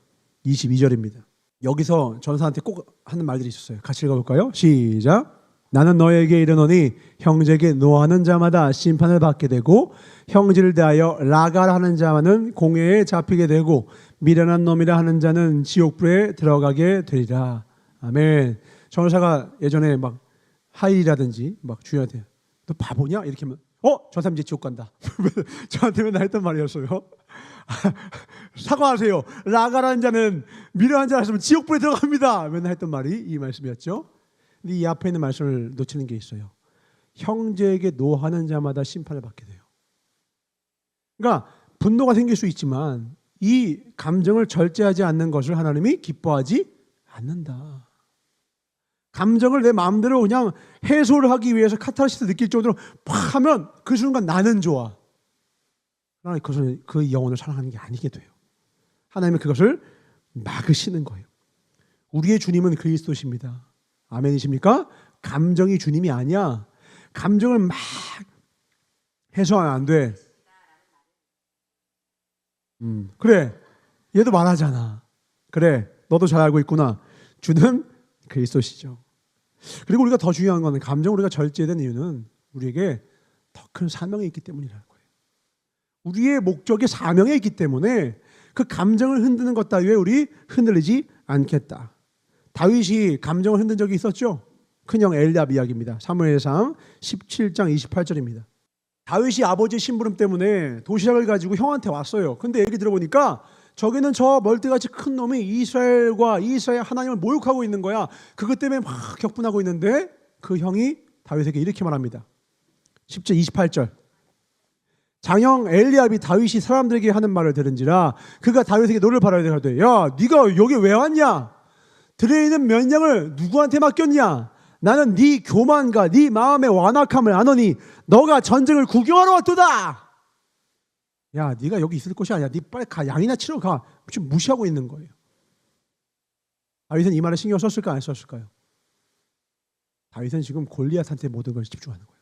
22절입니다. 여기서 전사한테 꼭 하는 말들이 있었어요. 같이 읽어볼까요? 시작. 나는 너에게 이르노니 형제에게 노하는 자마다 심판을 받게 되고 형제를 대하여 라가라 하는 자는 공회에 잡히게 되고 미련한 놈이라 하는 자는 지옥불에 들어가게 되리라. 아멘. 전사가 예전에 막 하이라든지 막 주인한테 너 바보냐? 이렇게 하면 저 사람 이제 지옥 간다. 저한테 맨날 했던 말이었어요. 사과하세요. 라가라는 자는 미련한 자였으면 지옥불에 들어갑니다. 맨날 했던 말이 이 말씀이었죠. 근데 이 앞에 있는 말씀을 놓치는 게 있어요. 형제에게 노하는 자마다 심판을 받게 돼요. 그러니까 분노가 생길 수 있지만 이 감정을 절제하지 않는 것을 하나님이 기뻐하지 않는다. 감정을 내 마음대로 그냥 해소를 하기 위해서 카타르시스 느낄 정도로 팍 하면 그 순간 나는 좋아. 그러나 그것은 그 영혼을 사랑하는 게 아니게 돼요. 하나님은 그것을 막으시는 거예요. 우리의 주님은 그리스도십니다. 아멘이십니까? 감정이 주님이 아니야. 감정을 막 해소하면 안 돼. 그래, 얘도 말하잖아. 그래, 너도 잘 알고 있구나. 주는 그리스도시죠. 그리고 우리가 더 중요한 것은 감정을 우리가 절제해야 되는 이유는 우리에게 더 큰 사명이 있기 때문이라는 거예요. 우리의 목적이 사명에 있기 때문에 그 감정을 흔드는 것 따위에 우리 흔들리지 않겠다. 다윗이 감정을 흔든 적이 있었죠. 큰형 엘리압 이야기입니다. 사무엘상 17장 28절입니다. 다윗이 아버지의 심부름 때문에 도시락을 가지고 형한테 왔어요. 근데 얘기 들어보니까 저기는 저 멀대같이 큰 놈이 이스라엘과 이스라엘 하나님을 모욕하고 있는 거야. 그것 때문에 막 격분하고 있는데 그 형이 다윗에게 이렇게 말합니다. 10절 28절. 장형 엘리압이 다윗이 사람들에게 하는 말을 들은지라 그가 다윗에게 노를 바라야 되거든. 야, 네가 여기 왜 왔냐? 들에 있는 몇 양을 누구한테 맡겼냐? 나는 네 교만과 네 마음의 완악함을 아노니 너가 전쟁을 구경하러 왔도다. 야, 네가 여기 있을 것이 아니야. 네 빨리 가, 양이나 치러 가. 지금 무시하고 있는 거예요. 다윗은 이 말에 신경 썼을까 안 썼을까요? 다윗은 지금 골리앗한테 모든 걸 집중하는 거예요.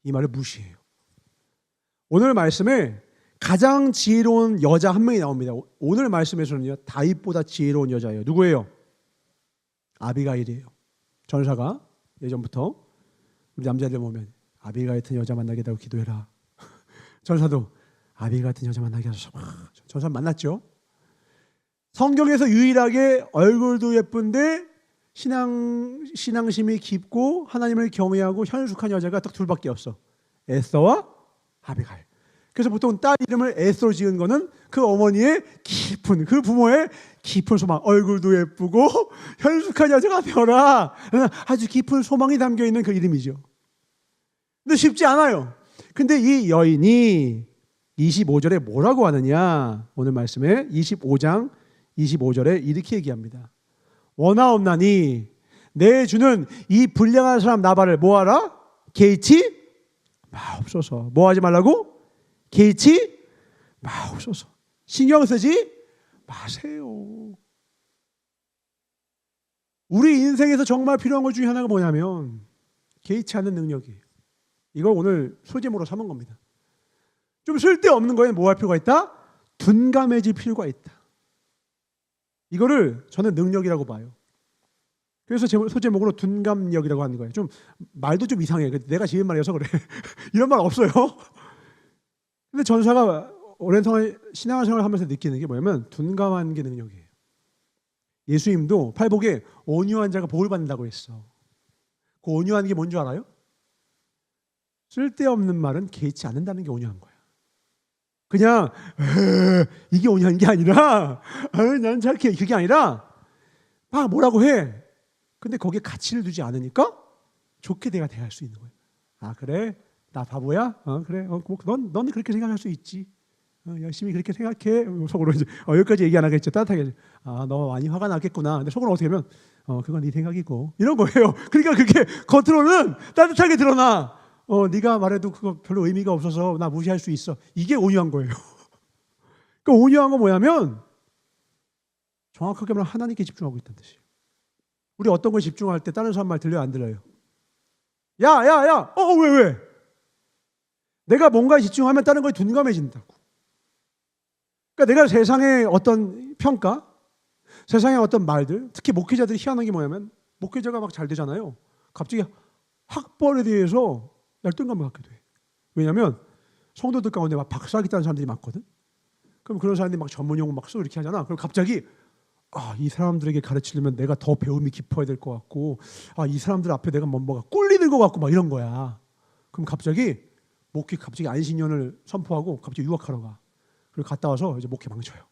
이 말을 무시해요. 오늘 말씀에 가장 지혜로운 여자 한 명이 나옵니다. 오늘 말씀에서는요, 다윗보다 지혜로운 여자예요. 누구예요? 아비가일이에요. 전사가 예전부터 우리 남자들 보면 아비가일 같은 여자 만나게 되고 기도해라. 전사도 아비가일 같은 여자 만나게 해서 전사 만났죠. 성경에서 유일하게 얼굴도 예쁜데 신앙심이 깊고 하나님을 경외하고 현숙한 여자가 딱 둘밖에 없어. 에서와 아비가일. 그래서 보통 딸 이름을 에스더로 지은 거는 그 어머니의 깊은, 그 부모의 깊은 소망, 얼굴도 예쁘고 현숙한 여자가 되어라, 아주 깊은 소망이 담겨있는 그 이름이죠. 근데 쉽지 않아요. 근데 이 여인이 25절에 뭐라고 하느냐, 오늘 말씀에 25장 25절에 이렇게 얘기합니다. 원하옵나니 내 주는 이 불량한 사람 나발을 뭐하라? 개의치 마옵소서. 뭐하지 말라고? 개의치 마옵소서. 신경 쓰지 마세요. 우리 인생에서 정말 필요한 것 중에 하나가 뭐냐면 개의치 않는 능력이에요. 이걸 오늘 소제목으로 삼은 겁니다. 좀 쓸데없는 거에 뭐 할 필요가 있다? 둔감해질 필요가 있다. 이거를 저는 능력이라고 봐요. 그래서 소제목으로 둔감력이라고 하는 거예요. 좀 말도 좀 이상해. 내가 지은 말이어서 그래. 이런 말 없어요. 근데 전사가 오랜 신앙생활을 하면서 느끼는 게 뭐냐면 둔감한 게 능력이에요. 예수님도 팔복에 온유한 자가 복을 받는다고 했어. 그 온유한 게 뭔지 알아요? 쓸데없는 말은 개의치 않는다는 게 온유한 거야. 그냥 이게 온유한 게 아니라 나는 잘게 그게 아니라 막 뭐라고 해. 근데 거기에 가치를 두지 않으니까 좋게 내가 대할 수 있는 거예요. 아 그래? 나 바보야? 그래. 넌 그렇게 생각할 수 있지. 열심히 그렇게 생각해. 속으로 이제 여기까지 얘기 안 하겠죠. 따뜻하게. 아 너 많이 화가 났겠구나. 근데 속으로 어떻게 하면 그건 네 생각이고 이런 거예요. 그러니까 그게 겉으로는 따뜻하게 드러나. 네가 말해도 그거 별로 의미가 없어서 나 무시할 수 있어. 이게 온유한 거예요. 그 온유한 건 뭐냐면 정확하게 말하면 하나님께 집중하고 있다는 뜻이에요. 우리 어떤 거에 집중할 때 다른 사람 말 들려요, 안 들려요? 야, 왜? 내가 뭔가에 집중하면 다른 거에 둔감해진다고. 그러니까 내가 세상의 어떤 평가, 세상의 어떤 말들, 특히 목회자들이 희한한 게 뭐냐면 목회자가 막 잘 되잖아요. 갑자기 학벌에 대해서 열등감을 갖게 돼. 왜냐하면 성도들 가운데 막 박사학위 따는 사람들이 많거든. 그럼 그런 사람들이 막 전문 용어 막 쓰고 이렇게 하잖아. 그럼 갑자기 이 사람들에게 가르치려면 내가 더 배움이 깊어야 될 것 같고, 이 사람들 앞에 내가 뭐가 꿀리는 것 같고 막 이런 거야. 그럼 갑자기 목회 갑자기 안신년을 선포하고 갑자기 유학하러 가. 그리고 갔다 와서 이제 목회 망쳐요.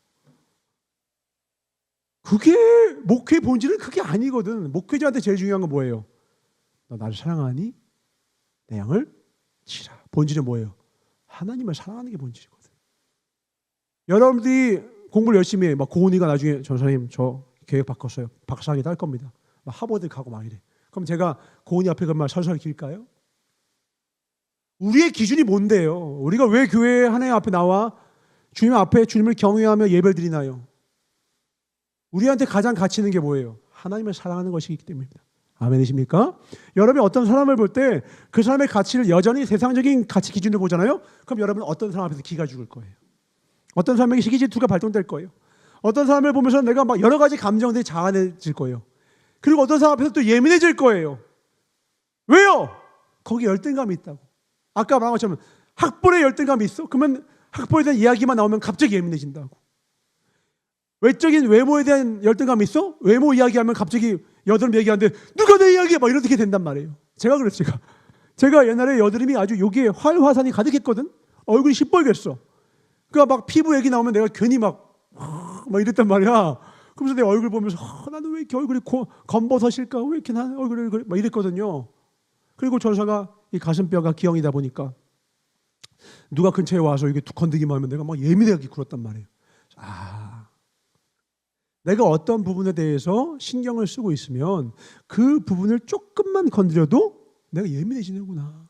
그게 목회 본질은 그게 아니거든. 목회자한테 제일 중요한 건 뭐예요? 너 나를 사랑하니? 내 양을 치라. 본질은 뭐예요? 하나님을 사랑하는 게 본질이거든. 여러분들이 공부를 열심히 해. 막 고은이가 나중에 전사님 저 계획 바꿨어요. 박사학위 딸 겁니다. 막 하버드 가고 막 이래. 그럼 제가 고은이 앞에 그 말 설설 길까요? 우리의 기준이 뭔데요? 우리가 왜 교회 하나님 앞에 나와 주님 앞에 주님을 경외하며 예배를 드리나요? 우리한테 가장 가치 있는 게 뭐예요? 하나님을 사랑하는 것이기 때문입니다. 아멘이십니까? 여러분이 어떤 사람을 볼 때 그 사람의 가치를 여전히 세상적인 가치 기준으로 보잖아요. 그럼 여러분은 어떤 사람 앞에서 기가 죽을 거예요. 어떤 사람에게 시기 질투가 발동될 거예요. 어떤 사람을 보면서 내가 막 여러 가지 감정들이 자아내질 거예요. 그리고 어떤 사람 앞에서 또 예민해질 거예요. 왜요? 거기 열등감이 있다고. 아까 말한 것처럼 학벌에 열등감이 있어? 그러면 학벌에 대한 이야기만 나오면 갑자기 예민해진다고. 외적인 외모에 대한 열등감이 있어? 외모 이야기하면 갑자기 여드름 얘기하는데 누가 내 이야기해? 막 이렇게 된단 말이에요. 제가 그랬어요. 제가 옛날에 여드름이 아주 여기에 활화산이 가득했거든. 얼굴이 시뻘겠어. 그러니까 막 피부 얘기 나오면 내가 괜히 막 이랬단 말이야. 그러면서 내 얼굴 보면서 나는 왜 이렇게 얼굴이 검버섯일까? 왜 이렇게 난 얼굴이 막 이랬거든요. 그리고 전사가 이 가슴뼈가 기형이다 보니까 누가 근처에 와서 이게 툭 건드기만 하면 내가 막 예민하게 굴었단 말이에요. 내가 어떤 부분에 대해서 신경을 쓰고 있으면 그 부분을 조금만 건드려도 내가 예민해지는구나.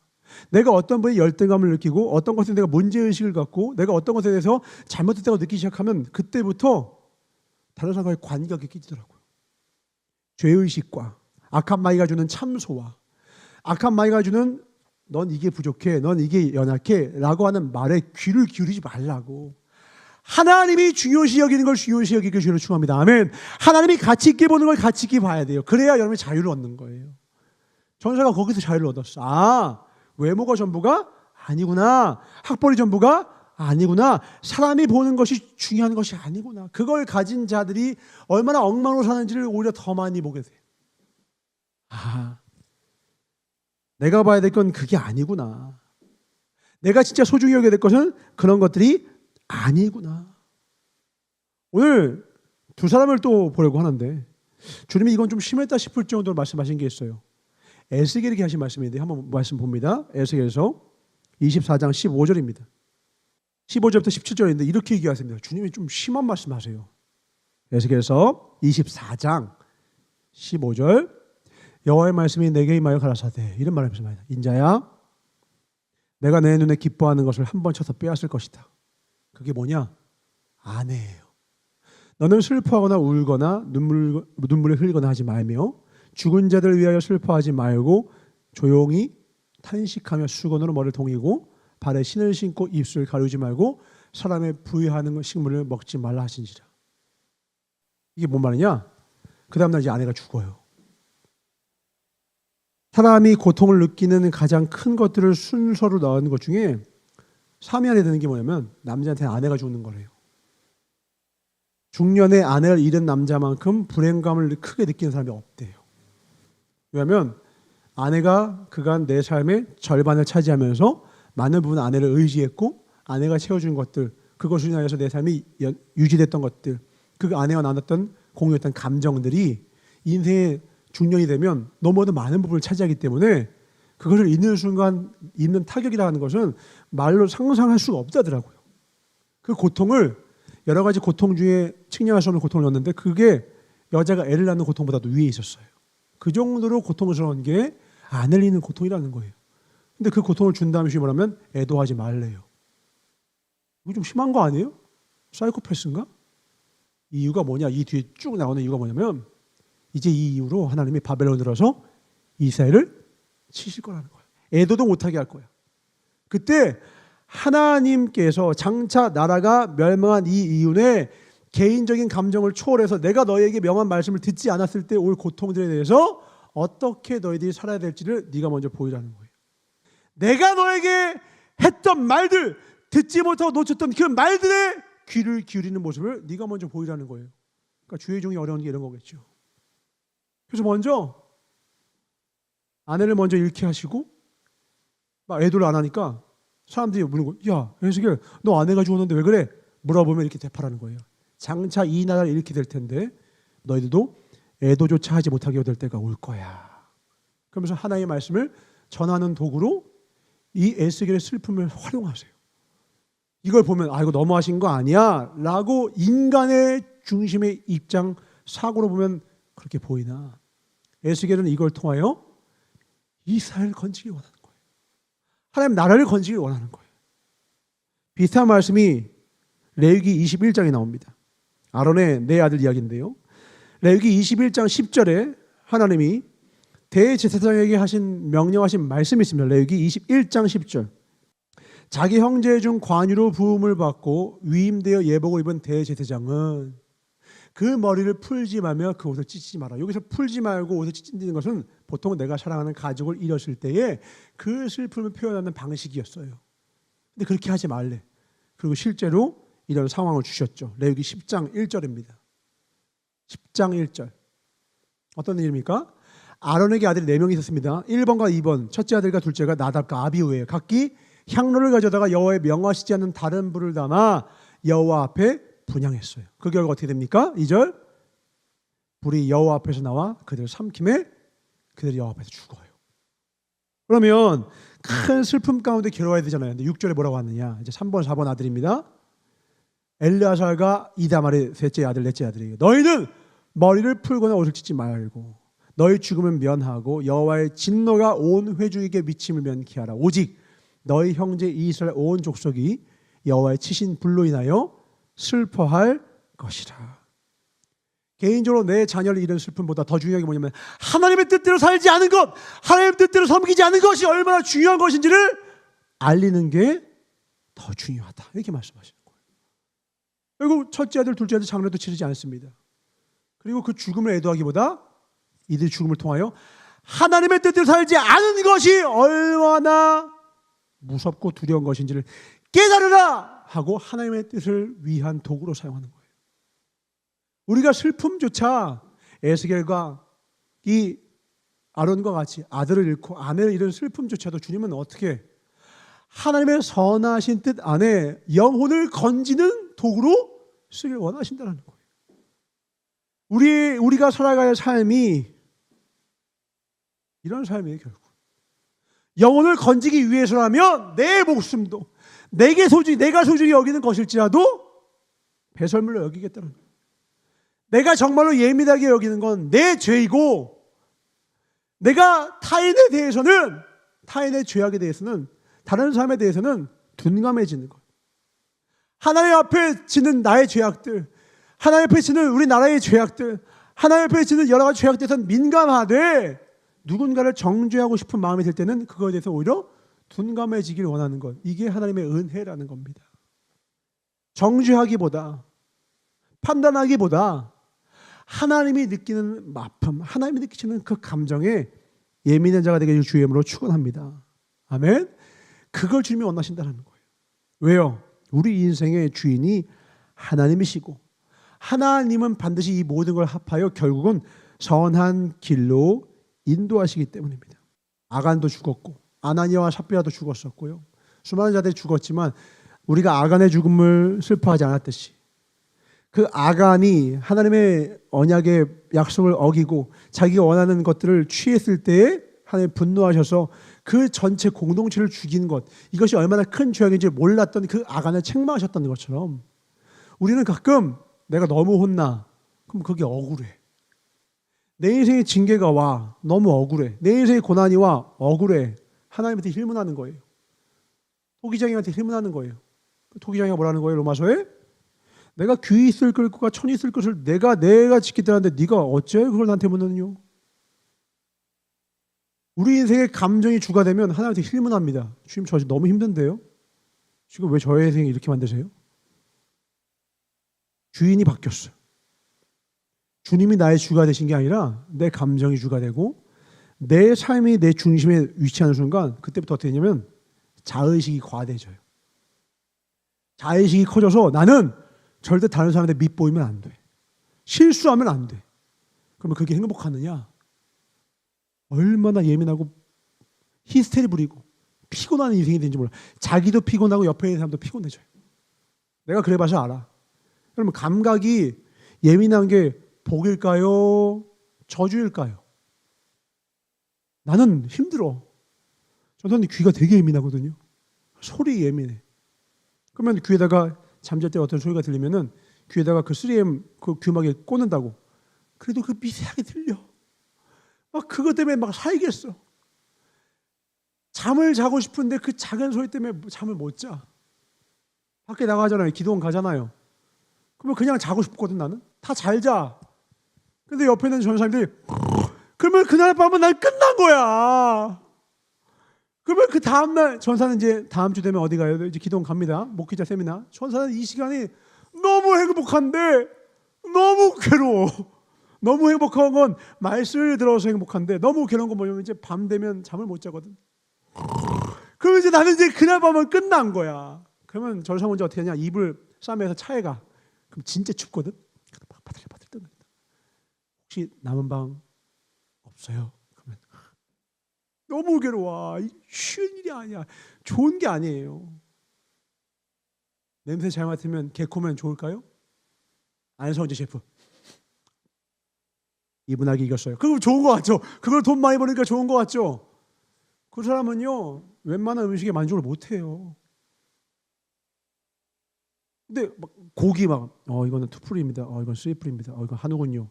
내가 어떤 분의 열등감을 느끼고 어떤 것에 내가 문제의식을 갖고 내가 어떤 것에 대해서 잘못했다고 느끼기 시작하면 그때부터 다른 사람과의 관계가 깨지더라고요. 죄의식과 악한 마귀가 주는 참소와 악한 마귀가 주는 넌 이게 부족해, 넌 이게 연약해 라고 하는 말에 귀를 기울이지 말라고. 하나님이 중요시 여기는 걸 중요시 여기기 주를 축원합니다. 아멘. 하나님이 가치 있게 보는 걸 가치 있게 봐야 돼요. 그래야 여러분이 자유를 얻는 거예요. 전사가 거기서 자유를 얻었어. 외모가 전부가 아니구나. 학벌이 전부가 아니구나. 사람이 보는 것이 중요한 것이 아니구나. 그걸 가진 자들이 얼마나 엉망으로 사는지를 오히려 더 많이 보게 돼요. 내가 봐야 될 건 그게 아니구나. 내가 진짜 소중히 여겨야 될 것은 그런 것들이 아니구나. 오늘 두 사람을 또 보려고 하는데 주님이 이건 좀 심했다 싶을 정도로 말씀하신 게 있어요. 에스겔에게 하신 말씀인데 한번 말씀 봅니다. 에스겔에서 24장 15절입니다. 15절부터 17절인데 이렇게 얘기하십니다. 주님이 좀 심한 말씀하세요. 에스겔에서 24장 15절 여호와의 말씀이 내게 임하여 가라사대 이런 말을 하십니다. 인자야 내가 내 눈에 기뻐하는 것을 한 번 쳐서 빼앗을 것이다. 그게 뭐냐? 아내예요. 너는 슬퍼하거나 울거나 눈물을 흘리거나 하지 말며 죽은 자들을 위하여 슬퍼하지 말고 조용히 탄식하며 수건으로 머리를 동이고 발에 신을 신고 입술을 가리지 말고 사람의 부유하는 식물을 먹지 말라 하신지라. 이게 뭔 말이냐? 그 다음날 이제 아내가 죽어요. 사람이 고통을 느끼는 가장 큰 것들을 순서로 넣은 것 중에 3위 안에 드는 게 뭐냐면 남자한테 아내가 죽는 거래요. 중년에 아내를 잃은 남자만큼 불행감을 크게 느끼는 사람이 없대요. 왜냐하면 아내가 그간 내 삶의 절반을 차지하면서 많은 부분 아내를 의지했고 아내가 채워준 것들 그것을 인하여서 내 삶이 유지됐던 것들 그 아내와 나눴던 공유했던 감정들이 인생의 중년이 되면 너무나도 많은 부분을 차지하기 때문에 그것을 잃는 순간 입는 타격이라는 것은 말로 상상할 수가 없다더라고요. 그 고통을 여러 가지 고통 중에 측량할 수 없는 고통을 넣었는데 그게 여자가 애를 낳는 고통보다도 위에 있었어요. 그 정도로 고통스러운 게 아내를 잃는 고통이라는 거예요. 근데 그 고통을 준 다음에 쉬 말하면 애도하지 말래요. 이거 좀 심한 거 아니에요? 사이코패스인가? 이유가 뭐냐? 이 뒤에 쭉 나오는 이유가 뭐냐면 이제 이 이후로 하나님이 바벨론을 들어서 이스라엘을 치실 거라는 거예요. 애도도 못하게 할 거야. 그때 하나님께서 장차 나라가 멸망한 이 이후에 개인적인 감정을 초월해서 내가 너에게 명한 말씀을 듣지 않았을 때 올 고통들에 대해서 어떻게 너희들이 살아야 될지를 네가 먼저 보이라는 거예요. 내가 너에게 했던 말들 듣지 못하고 놓쳤던 그 말들에 귀를 기울이는 모습을 네가 먼저 보이라는 거예요. 그러니까 주의 종이 어려운 게 이런 거겠죠. 그래서 먼저 아내를 먼저 잃게 하시고 막 애도를 안 하니까 사람들이 묻는 거예요. 야 에스겔 너 아내가 죽었는데 왜 그래? 물어보면 이렇게 대파라는 거예요. 장차 이 나라를 잃게 될 텐데 너희들도 애도조차 하지 못하게 될 때가 올 거야. 그러면서 하나님의 말씀을 전하는 도구로 이 에스겔의 슬픔을 활용하세요. 이걸 보면 이거 너무하신 거 아니야? 라고 인간의 중심의 입장 사고로 보면 그렇게 보이나 에스겔은 이걸 통하여 이스라엘을 건지기 원하는 거예요. 하나님 나라를 건지기 원하는 거예요. 비슷한 말씀이 레위기 21장에 나옵니다. 아론의 네 아들 이야기인데요. 레위기 21장 10절에 하나님이 대제사장에게 명령하신 말씀이 있습니다. 레위기 21장 10절. 자기 형제 중 관유로 부음을 받고 위임되어 예복을 입은 대제사장은 그 머리를 풀지 말며 그 옷을 찢지 마라. 여기서 풀지 말고 옷을 찢는 것은 보통 내가 사랑하는 가족을 잃었을 때에 그 슬픔을 표현하는 방식이었어요. 근데 그렇게 하지 말래. 그리고 실제로 이런 상황을 주셨죠. 레위기 10장 1절입니다. 10장 1절. 어떤 일입니까? 아론에게 아들이 4명이 있었습니다. 1번과 2번, 첫째 아들과 둘째가 나답과 아비후예요. 각기 향로를 가져다가 여호와의 명하시지 않는 다른 불을 담아 여호와 앞에 분향했어요. 그 결과 어떻게 됩니까? 2절. 불이 여호와 앞에서 나와 그들을 삼킴에 그들이 여호와 앞에서 죽어요. 그러면 큰 슬픔 가운데 괴로워야 되잖아요. 근데 6절에 뭐라고 하느냐? 이제 3번, 4번 아들입니다. 엘르아살과 이다말의 셋째 아들, 넷째 아들이에요. 너희는 머리를 풀거나 옷을 찢지 말고 너희 죽음은 면하고 여호와의 진노가 온 회중에게 미침을 면케하라. 오직 너희 형제 이스라엘 온 족속이 여호와의 치신 불로 인하여 슬퍼할 것이라. 개인적으로 내 자녀를 잃은 슬픔보다 더 중요한 게 뭐냐면 하나님의 뜻대로 살지 않은 것, 하나님의 뜻대로 섬기지 않은 것이 얼마나 중요한 것인지를 알리는 게 더 중요하다. 이렇게 말씀하시는 거예요. 그리고 첫째 아들, 둘째 아들 장례도 치르지 않습니다. 그리고 그 죽음을 애도하기보다 이들 죽음을 통하여 하나님의 뜻대로 살지 않은 것이 얼마나 무섭고 두려운 것인지를 깨달으라 하고 하나님의 뜻을 위한 도구로 사용하는 거예요. 우리가 슬픔조차 에스겔과 이 아론과 같이 아들을 잃고 아내를 잃은 슬픔조차도 주님은 어떻게 하나님의 선하신 뜻 안에 영혼을 건지는 도구로 쓰길 원하신다는 거예요. 우리가 살아가야 할 삶이 이런 삶이에요. 결국 영혼을 건지기 위해서라면 내 목숨도 내가 소중히 여기는 것일지라도 배설물로 여기겠다는 거예요. 내가 정말로 예민하게 여기는 건 내 죄이고, 내가 타인의 죄악에 대해서는, 다른 사람에 대해서는 둔감해지는 거예요. 하나님 앞에 지는 나의 죄악들, 하나님 앞에 지는 우리나라의 죄악들, 하나님 앞에 지는 여러 가지 죄악들에 대해서는 민감하되, 누군가를 정죄하고 싶은 마음이 들 때는 그거에 대해서 오히려 둔감해지길 원하는 것. 이게 하나님의 은혜라는 겁니다. 정죄하기보다, 판단하기보다 하나님이 느끼는 아픔, 하나님이 느끼시는 그 감정에 예민한 자가 되게 주의 이름으로 축원합니다. 아멘. 그걸 주님이 원하신다는 거예요. 왜요? 우리 인생의 주인이 하나님이시고, 하나님은 반드시 이 모든 걸 합하여 결국은 선한 길로 인도하시기 때문입니다. 아간도 죽었고 아나니아와 삽비라도 죽었었고요. 수많은 자들이 죽었지만 우리가 아간의 죽음을 슬퍼하지 않았듯이, 그 아간이 하나님의 언약의 약속을 어기고 자기가 원하는 것들을 취했을 때에 하나님 분노하셔서 그 전체 공동체를 죽인 것, 이것이 얼마나 큰 죄악인지 몰랐던 그 아간을 책망하셨다는 것처럼, 우리는 가끔 내가 너무 혼나, 그럼 그게 억울해. 내 인생의 징계가 와, 너무 억울해. 내 인생의 고난이 와, 억울해. 하나님한테 힐문하는 거예요. 토기장이한테 힐문하는 거예요. 토기장이가 뭐라는 거예요? 로마서에 내가 귀 있을 것과 천이 있을 것을 내가 지키더라는데 네가 어째 그걸 나한테 묻느뇨? 우리 인생의 감정이 주가 되면 하나님한테 힐문합니다. 주님, 저 너무 힘든데요? 지금 왜 저의 인생을 이렇게 만드세요? 주인이 바뀌었어요. 주님이 나의 주가 되신 게 아니라 내 감정이 주가 되고, 내 삶이 내 중심에 위치하는 순간 그때부터 어떻게 되냐면 자의식이 과대해져요. 자의식이 커져서 나는 절대 다른 사람한테 밑보이면 안 돼. 실수하면 안 돼. 그러면 그게 행복하느냐? 얼마나 예민하고 히스테리 부리고 피곤한 인생이 되는지 몰라. 자기도 피곤하고 옆에 있는 사람도 피곤해져요. 내가 그래봐서 알아. 그러면 감각이 예민한 게 복일까요? 저주일까요? 나는 힘들어. 저는 귀가 되게 예민하거든요. 소리 예민해. 그러면 귀에다가 잠잘 때 어떤 소리가 들리면은 귀에다가 그 3M 그 귀마개 꽂는다고. 그래도 그 미세하게 들려. 막 그것 때문에 막 살겠어. 잠을 자고 싶은데 그 작은 소리 때문에 잠을 못 자. 밖에 나가잖아요. 기도원 가잖아요. 그러면 그냥 자고 싶거든 나는. 다 잘 자. 근데 옆에 있는 전사님들이 그러면 그날 밤은 난 끝난 거야. 그러면 그 다음날 전사는 이제 다음 주 되면 어디 가요? 이제 기도원 갑니다. 목회자 세미나. 전사는 이 시간이 너무 행복한데 너무 괴로워. 너무 행복한 건 말씀을 들어서 행복한데 너무 괴로운 건 뭐냐면 이제 밤 되면 잠을 못 자거든. 그러면 이제 나는 이제 그날 밤은 끝난 거야. 그러면 전사 먼저 어떻게 하냐? 이불 싸매서 차에 가. 그럼 진짜 춥거든. 바들바들 떠는. 혹시 남은 방 없어요? 그러면 너무 괴로워. 쉬운 일이 아니야. 좋은 게 아니에요. 냄새 잘 맡으면 개코면 좋을까요? 안성재 셰프. 이분하게 이겼어요. 그럼 좋은 거 같죠? 그걸 돈 많이 버니까 좋은 거 같죠? 그 사람은요, 웬만한 음식에 만족을 못 해요. 근데 막 고기 막, 이거는 2풀입니다. 이건 3풀입니다. 이건 한우군요.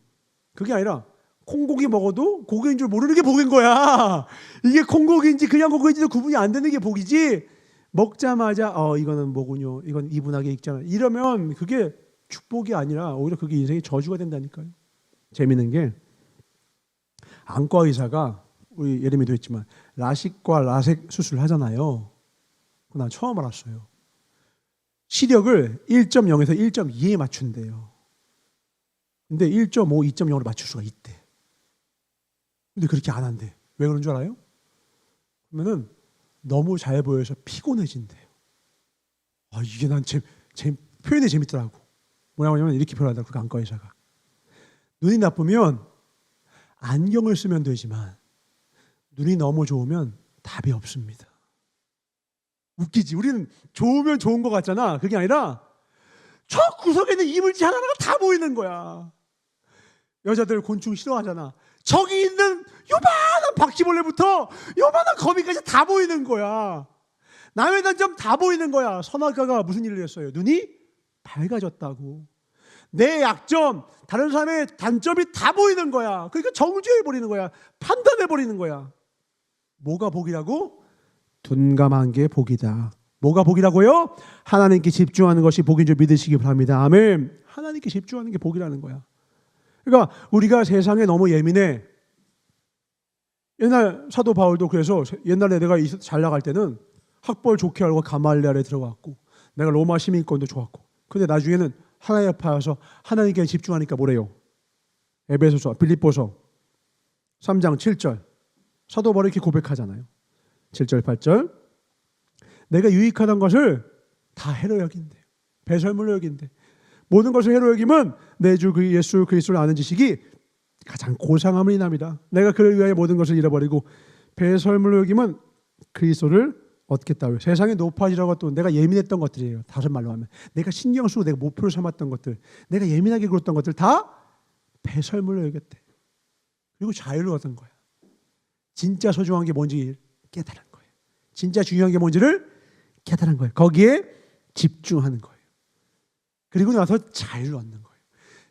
그게 아니라 콩고기 먹어도 고기인 줄 모르는 게 복인 거야. 이게 콩고기인지 그냥 고기인지도 구분이 안 되는 게 복이지. 먹자마자 이거는 뭐군요. 이건 이분하게 익잖아. 이러면 그게 축복이 아니라 오히려 그게 인생의 저주가 된다니까요. 재밌는 게 안과 의사가 우리 예림이도 했지만 라식과 라섹 수술을 하잖아요. 난 처음 알았어요. 시력을 1.0에서 1.2에 맞춘대요. 근데 1.5, 2.0으로 맞출 수가 있대. 근데 그렇게 안 한대. 왜 그런 줄 알아요? 그러면은 너무 잘 보여서 피곤해진대요. 이게 난 표현이 재밌더라고. 뭐냐면 이렇게 표현하더라고. 그 안과 의사가. 눈이 나쁘면 안경을 쓰면 되지만 눈이 너무 좋으면 답이 없습니다. 웃기지. 우리는 좋으면 좋은 것 같잖아. 그게 아니라 저 구석에 있는 이물질 하나하나가 다 보이는 거야. 여자들 곤충 싫어하잖아. 저기 있는 요만한 바퀴벌레부터 요만한 거미까지 다 보이는 거야. 남의 단점 다 보이는 거야. 선악과가 무슨 일을 했어요? 눈이 밝아졌다고. 내 약점, 다른 사람의 단점이 다 보이는 거야. 그러니까 정죄해버리는 거야. 판단해버리는 거야. 뭐가 복이라고? 둔감한 게 복이다. 뭐가 복이라고요? 하나님께 집중하는 것이 복인 줄 믿으시기 바랍니다. 아멘. 하나님께 집중하는 게 복이라는 거야. 그러니까 우리가 세상에 너무 예민해. 옛날 사도 바울도 그래서 옛날에 내가 잘 나갈 때는 학벌 좋게 알고 가말리엘에 들어갔고 내가 로마 시민권도 좋았고, 근데 나중에는 하나님 앞에 와서 하나님께 집중하니까 뭐래요? 에베소서, 빌립보서 3장 7절 사도 바울이 이렇게 고백하잖아요. 7절 8절 내가 유익하던 것을 다 해로 여긴대. 배설물로 여긴대. 모든 것을 해로 여김은 내 주 예수 그리스도를 아는 지식이 가장 고상함을 인함이다. 내가 그를 위하여 모든 것을 잃어버리고 배설물로 여김은 그리스도를 얻겠다고요. 세상에 높아지라고 또 내가 예민했던 것들이에요. 다른 말로 하면 내가 신경 쓰고 내가 목표로 삼았던 것들, 내가 예민하게 굴었던 것들 다 배설물로 여겼대. 그리고 자유를 얻은 거야. 진짜 소중한 게 뭔지 깨달은 거예요. 진짜 중요한 게 뭔지를 깨달은 거예요. 거기에 집중하는 거예요. 그리고 나서 자유를 얻는 거예요.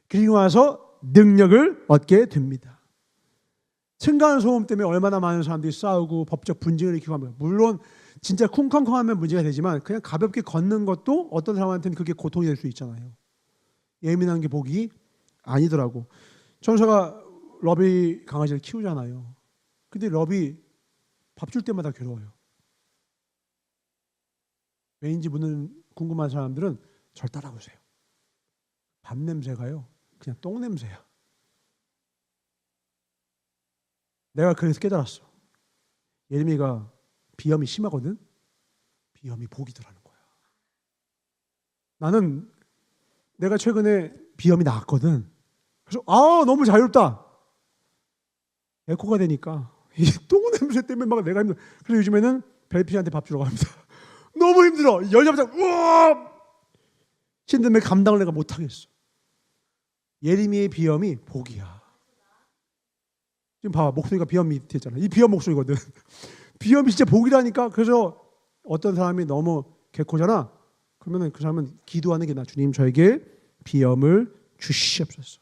그리고 나서 능력을 얻게 됩니다. 층간소음 때문에 얼마나 많은 사람들이 싸우고 법적 분쟁을 일으키고 하면, 물론 진짜 쿵쾅쿵하면 문제가 되지만 그냥 가볍게 걷는 것도 어떤 사람한테는 그게 고통이 될 수 있잖아요. 예민한 게 복이 아니더라고. 천사가 러비 강아지를 키우잖아요. 근데 러비 밥 줄 때마다 괴로워요. 왜인지 궁금한 사람들은 절 따라오세요. 밥 냄새가요, 그냥 똥 냄새야. 내가 그래서 깨달았어. 예림이가 비염이 심하거든. 비염이 복이더라는 거야. 나는 내가 최근에 비염이 나았거든. 그래서 너무 자유롭다. 에코가 되니까 이 똥 냄새 때문에 막 내가 힘들어. 그래서 요즘에는 벨피한테 밥 주러 갑니다. 너무 힘들어. 열자마자 우와! 힘든데 감당을 내가 못하겠어. 예림이의 비염이 복이야. 지금 봐봐, 목소리가 비염 밑에 있잖아. 이 비염 목소리거든. 비염이 진짜 복이라니까. 그래서 어떤 사람이 너무 개코잖아. 그러면 그 사람은 기도하는 게 나. 주님 저에게 비염을 주시옵소서.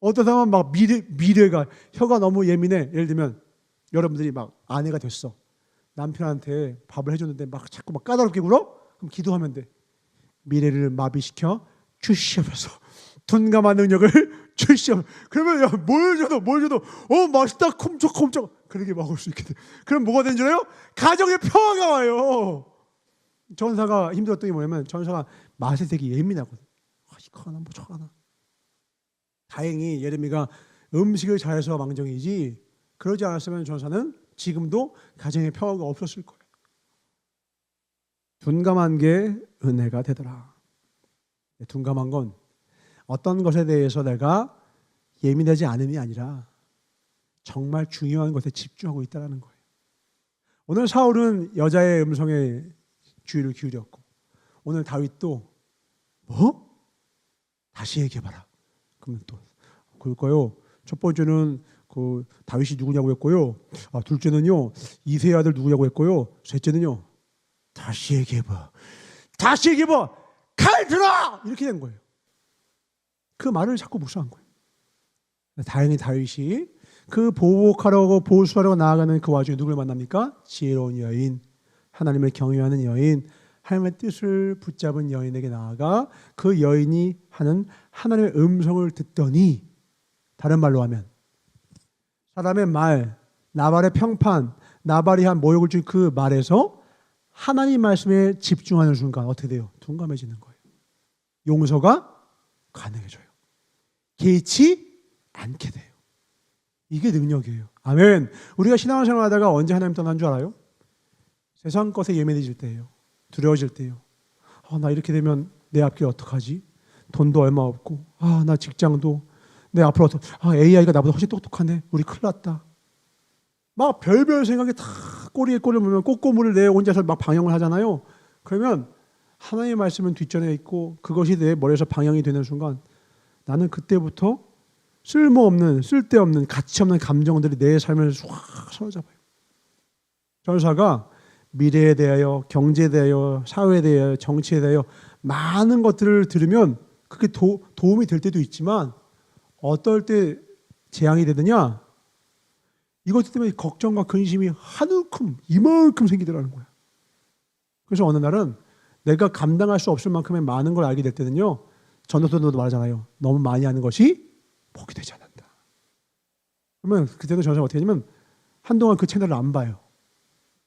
어떤 사람은 막 미래가 혀가 너무 예민해. 예를 들면 여러분들이 막 아내가 됐어. 남편한테 밥을 해줬는데 막 자꾸 막 까다롭게 굴어? 그럼 기도하면 돼. 미래를 마비시켜 주시옵소서. 둔감한 능력을 주시옵소서. 그러면 야, 뭘 줘도 맛있다 콤쩍콤쩍 그렇게 먹을 수 있게 돼. 그럼 뭐가 된 줄 알아요? 가정에 평화가 와요. 전사가 힘들었던 게 뭐냐면 전사가 맛에 되게 예민하거든. 이거 하나 뭐 저거 하나. 다행히 예레미가 음식을 잘해서 망정이지, 그러지 않았으면 전사는 지금도 가정에 평화가 없었을 거예요. 둔감한 게 은혜가 되더라. 둔감한 건 어떤 것에 대해서 내가 예민하지 않음이 아니라 정말 중요한 것에 집중하고 있다는 거예요. 오늘 사울은 여자의 음성에 주의를 기울였고, 오늘 다윗도 뭐? 다시 얘기해봐라. 그러면 또 그럴까요? 첫 번째는 그 다윗이 누구냐고 했고요. 둘째는요, 이새의 아들 누구냐고 했고요. 셋째는요, 다시 얘기해봐. 칼 들어! 이렇게 된 거예요. 그 말을 자꾸 묵상한 거예요. 다행히 다윗이 그 보복하려고 보수하려고 나아가는 그 와중에 누굴 만납니까? 지혜로운 여인, 하나님을 경외하는 여인, 하나님의 뜻을 붙잡은 여인에게 나아가 그 여인이 하는 하나님의 음성을 듣더니, 다른 말로 하면 사람의 말, 나발의 평판, 나발이 한 모욕을 준 그 말에서 하나님 말씀에 집중하는 순간 어떻게 돼요? 둔감해지는 거예요. 용서가 가능해져요. 개의치 않게 돼요. 이게 능력이에요. 아멘. 우리가 신앙생활 하다가 언제 하나님 떠난 줄 알아요? 세상 것에 예민해질 때예요. 두려워질 때예요. 나 이렇게 되면 내 앞길 어떡하지? 돈도 얼마 없고, 나 직장도, 내 앞으로 AI가 나보다 훨씬 똑똑하네. 우리 큰일 났다. 막 별별 생각이 다 꼬리에 꼬리를 물면 꼬꼬무를 내 혼자서 막 방향을 하잖아요. 그러면 하나님의 말씀은 뒷전에 있고 그것이 내 머리에서 방향이 되는 순간 나는 그때부터 쓸모없는, 쓸데없는, 가치없는 감정들이 내 삶을 확 사로잡아요. 전사가 미래에 대하여, 경제에 대하여, 사회에 대하여, 정치에 대하여 많은 것들을 들으면 그게 도움이 될 때도 있지만 어떨 때 재앙이 되느냐? 이것 때문에 걱정과 근심이 한움큼, 이만큼 생기더라는 거야. 그래서 어느 날은 내가 감당할 수 없을 만큼의 많은 걸 알게 될 때는요. 전도서도 말하잖아요. 너무 많이 하는 것이 복이 되지 않는다. 그러면 그때도 전사가 어떻게 하냐면 한동안 그 채널을 안 봐요.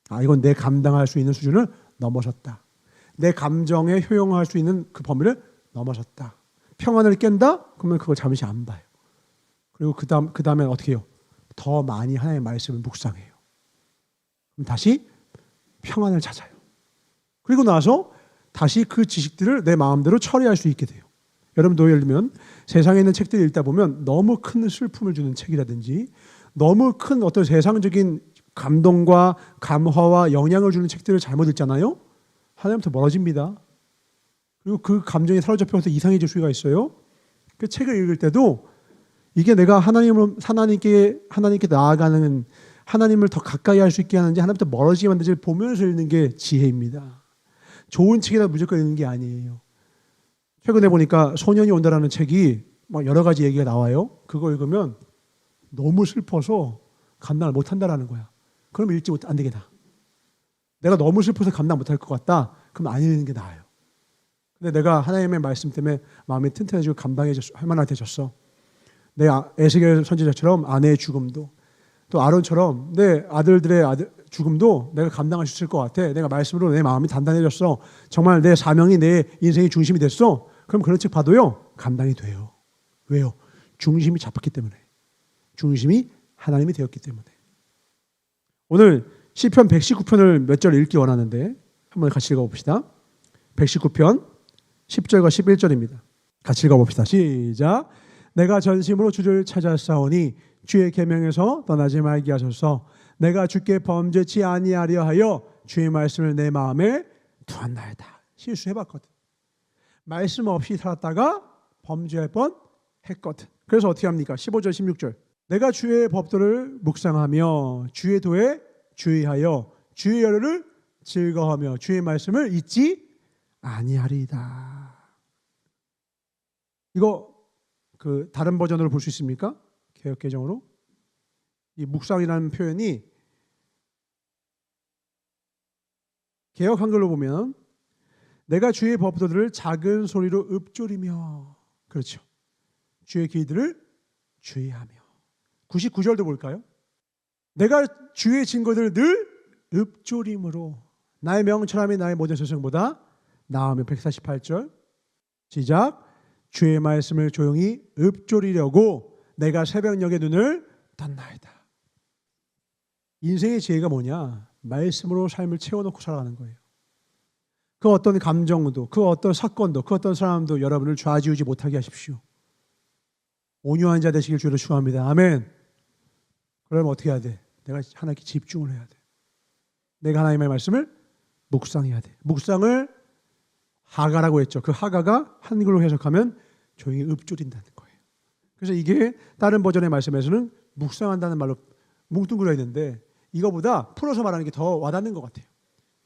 아, 이건 내 감당할 수 있는 수준을 넘어섰다. 내 감정에 효용할 수 있는 그 범위를 넘어섰다. 평안을 깬다? 그러면 그걸 잠시 안 봐요. 그리고 그 다음에 어떻게 해요? 더 많이 하나님의 말씀을 묵상해요. 그럼 다시 평안을 찾아요. 그리고 나서 다시 그 지식들을 내 마음대로 처리할 수 있게 돼요. 여러분도 예를 들면 세상에 있는 책들을 읽다 보면 너무 큰 슬픔을 주는 책이라든지 너무 큰 어떤 세상적인 감동과 감화와 영향을 주는 책들을 잘못 읽잖아요. 하나님부터 멀어집니다. 그리고 그 감정이 사로잡혀서 이상해질 수가 있어요. 그 책을 읽을 때도 이게 내가 하나님께 나아가는, 하나님을 더 가까이 할 수 있게 하는지 하나님부터 멀어지게 만드는지 보면서 읽는 게 지혜입니다. 좋은 책이라 무조건 읽는 게 아니에요. 최근에 보니까 소년이 온다라는 책이 막 여러 가지 얘기가 나와요. 그거 읽으면 너무 슬퍼서 감당을 못한다라는 거야. 그럼 읽지 안 되겠다. 내가 너무 슬퍼서 감당 못할 것 같다. 그럼 안 읽는 게 나아요. 근데 내가 하나님의 말씀 때문에 마음이 튼튼해지고 감당할 만해졌어. 내 에스겔 선지자처럼 아내의 죽음도 또 아론처럼 내 아들들의 죽음도 내가 감당할 수 있을 것 같아. 내가 말씀으로 내 마음이 단단해졌어. 정말 내 사명이 내 인생의 중심이 됐어. 그럼 그런 책 봐도요. 감당이 돼요. 왜요? 중심이 잡혔기 때문에. 중심이 하나님이 되었기 때문에. 오늘 시편 119편을 몇 절 읽기 원하는데 한번 같이 읽어봅시다. 119편 10절과 11절입니다. 같이 읽어봅시다. 시작. 내가 전심으로 주를 찾았사오니 주의 계명에서 떠나지 말게 하소서. 내가 주께 범죄치 아니하려 하여 주의 말씀을 내 마음에 두었나이다. 실수해봤거든. 말씀 없이 살았다가 범죄할 뻔 했거든. 그래서 어떻게 합니까? 15절 16절. 내가 주의 법도를 묵상하며 주의 도에 주의하여 주의 열을 즐거워하며 주의 말씀을 잊지 아니하리이다. 이거 그 다른 버전으로 볼 수 있습니까? 개역개정으로. 이 묵상이라는 표현이 개역 한글로 보면 내가 주의 법도들을 작은 소리로 읊조리며, 그렇죠. 주의 길들을 주의하며. 99절도 볼까요? 내가 주의 증거들을 늘 읊조림으로 나의 명철함이 나의 모든 세상보다 나으며. 148절 시작. 주의 말씀을 조용히 읊조리려고 내가 새벽녘에 눈을 떴나이다. 인생의 지혜가 뭐냐? 말씀으로 삶을 채워놓고 살아가는 거예요. 그 어떤 감정도, 그 어떤 사건도, 그 어떤 사람도 여러분을 좌지우지 못하게 하십시오. 온유한 자 되시길 주로 축원합니다. 아멘. 그러면 어떻게 해야 돼? 내가 하나님께 집중을 해야 돼. 내가 하나님의 말씀을 묵상해야 돼. 묵상을 하가라고 했죠. 그 하가가 한글로 해석하면 조용히 읊조린다는 거예요. 그래서 이게 다른 버전의 말씀에서는 묵상한다는 말로 뭉뚱그려 있는데 이거보다 풀어서 말하는 게 더 와닿는 것 같아요.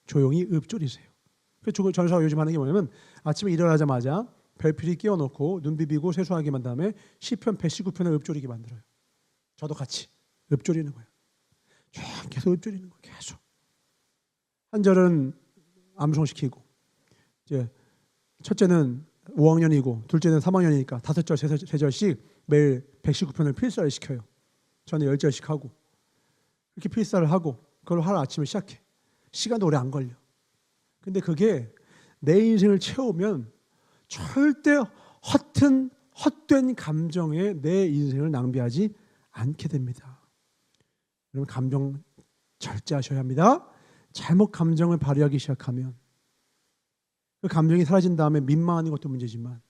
조용히 읊조리세요. 그래서 전사가 요즘 하는 게 뭐냐면 아침에 일어나자마자 별필이 끼워놓고 눈 비비고 세수하기만 다음에 시편 119편을 읊조리게 만들어요. 저도 같이 읊조리는 거예요. 계속 읊조리는 거예요. 계속. 한 절은 암송시키고 이제 첫째는 5학년이고 둘째는 3학년이니까 5절, 3절씩 매일 119편을 필사를 시켜요. 저는 10절씩 하고 이렇게 필사를 하고 그걸 하루 아침에 시작해. 시간도 오래 안 걸려. 근데 그게 내 인생을 채우면 절대 헛된 감정에 내 인생을 낭비하지 않게 됩니다. 여러분 감정 절제하셔야 합니다. 잘못 감정을 발휘하기 시작하면 그 감정이 사라진 다음에 민망한 것도 문제지만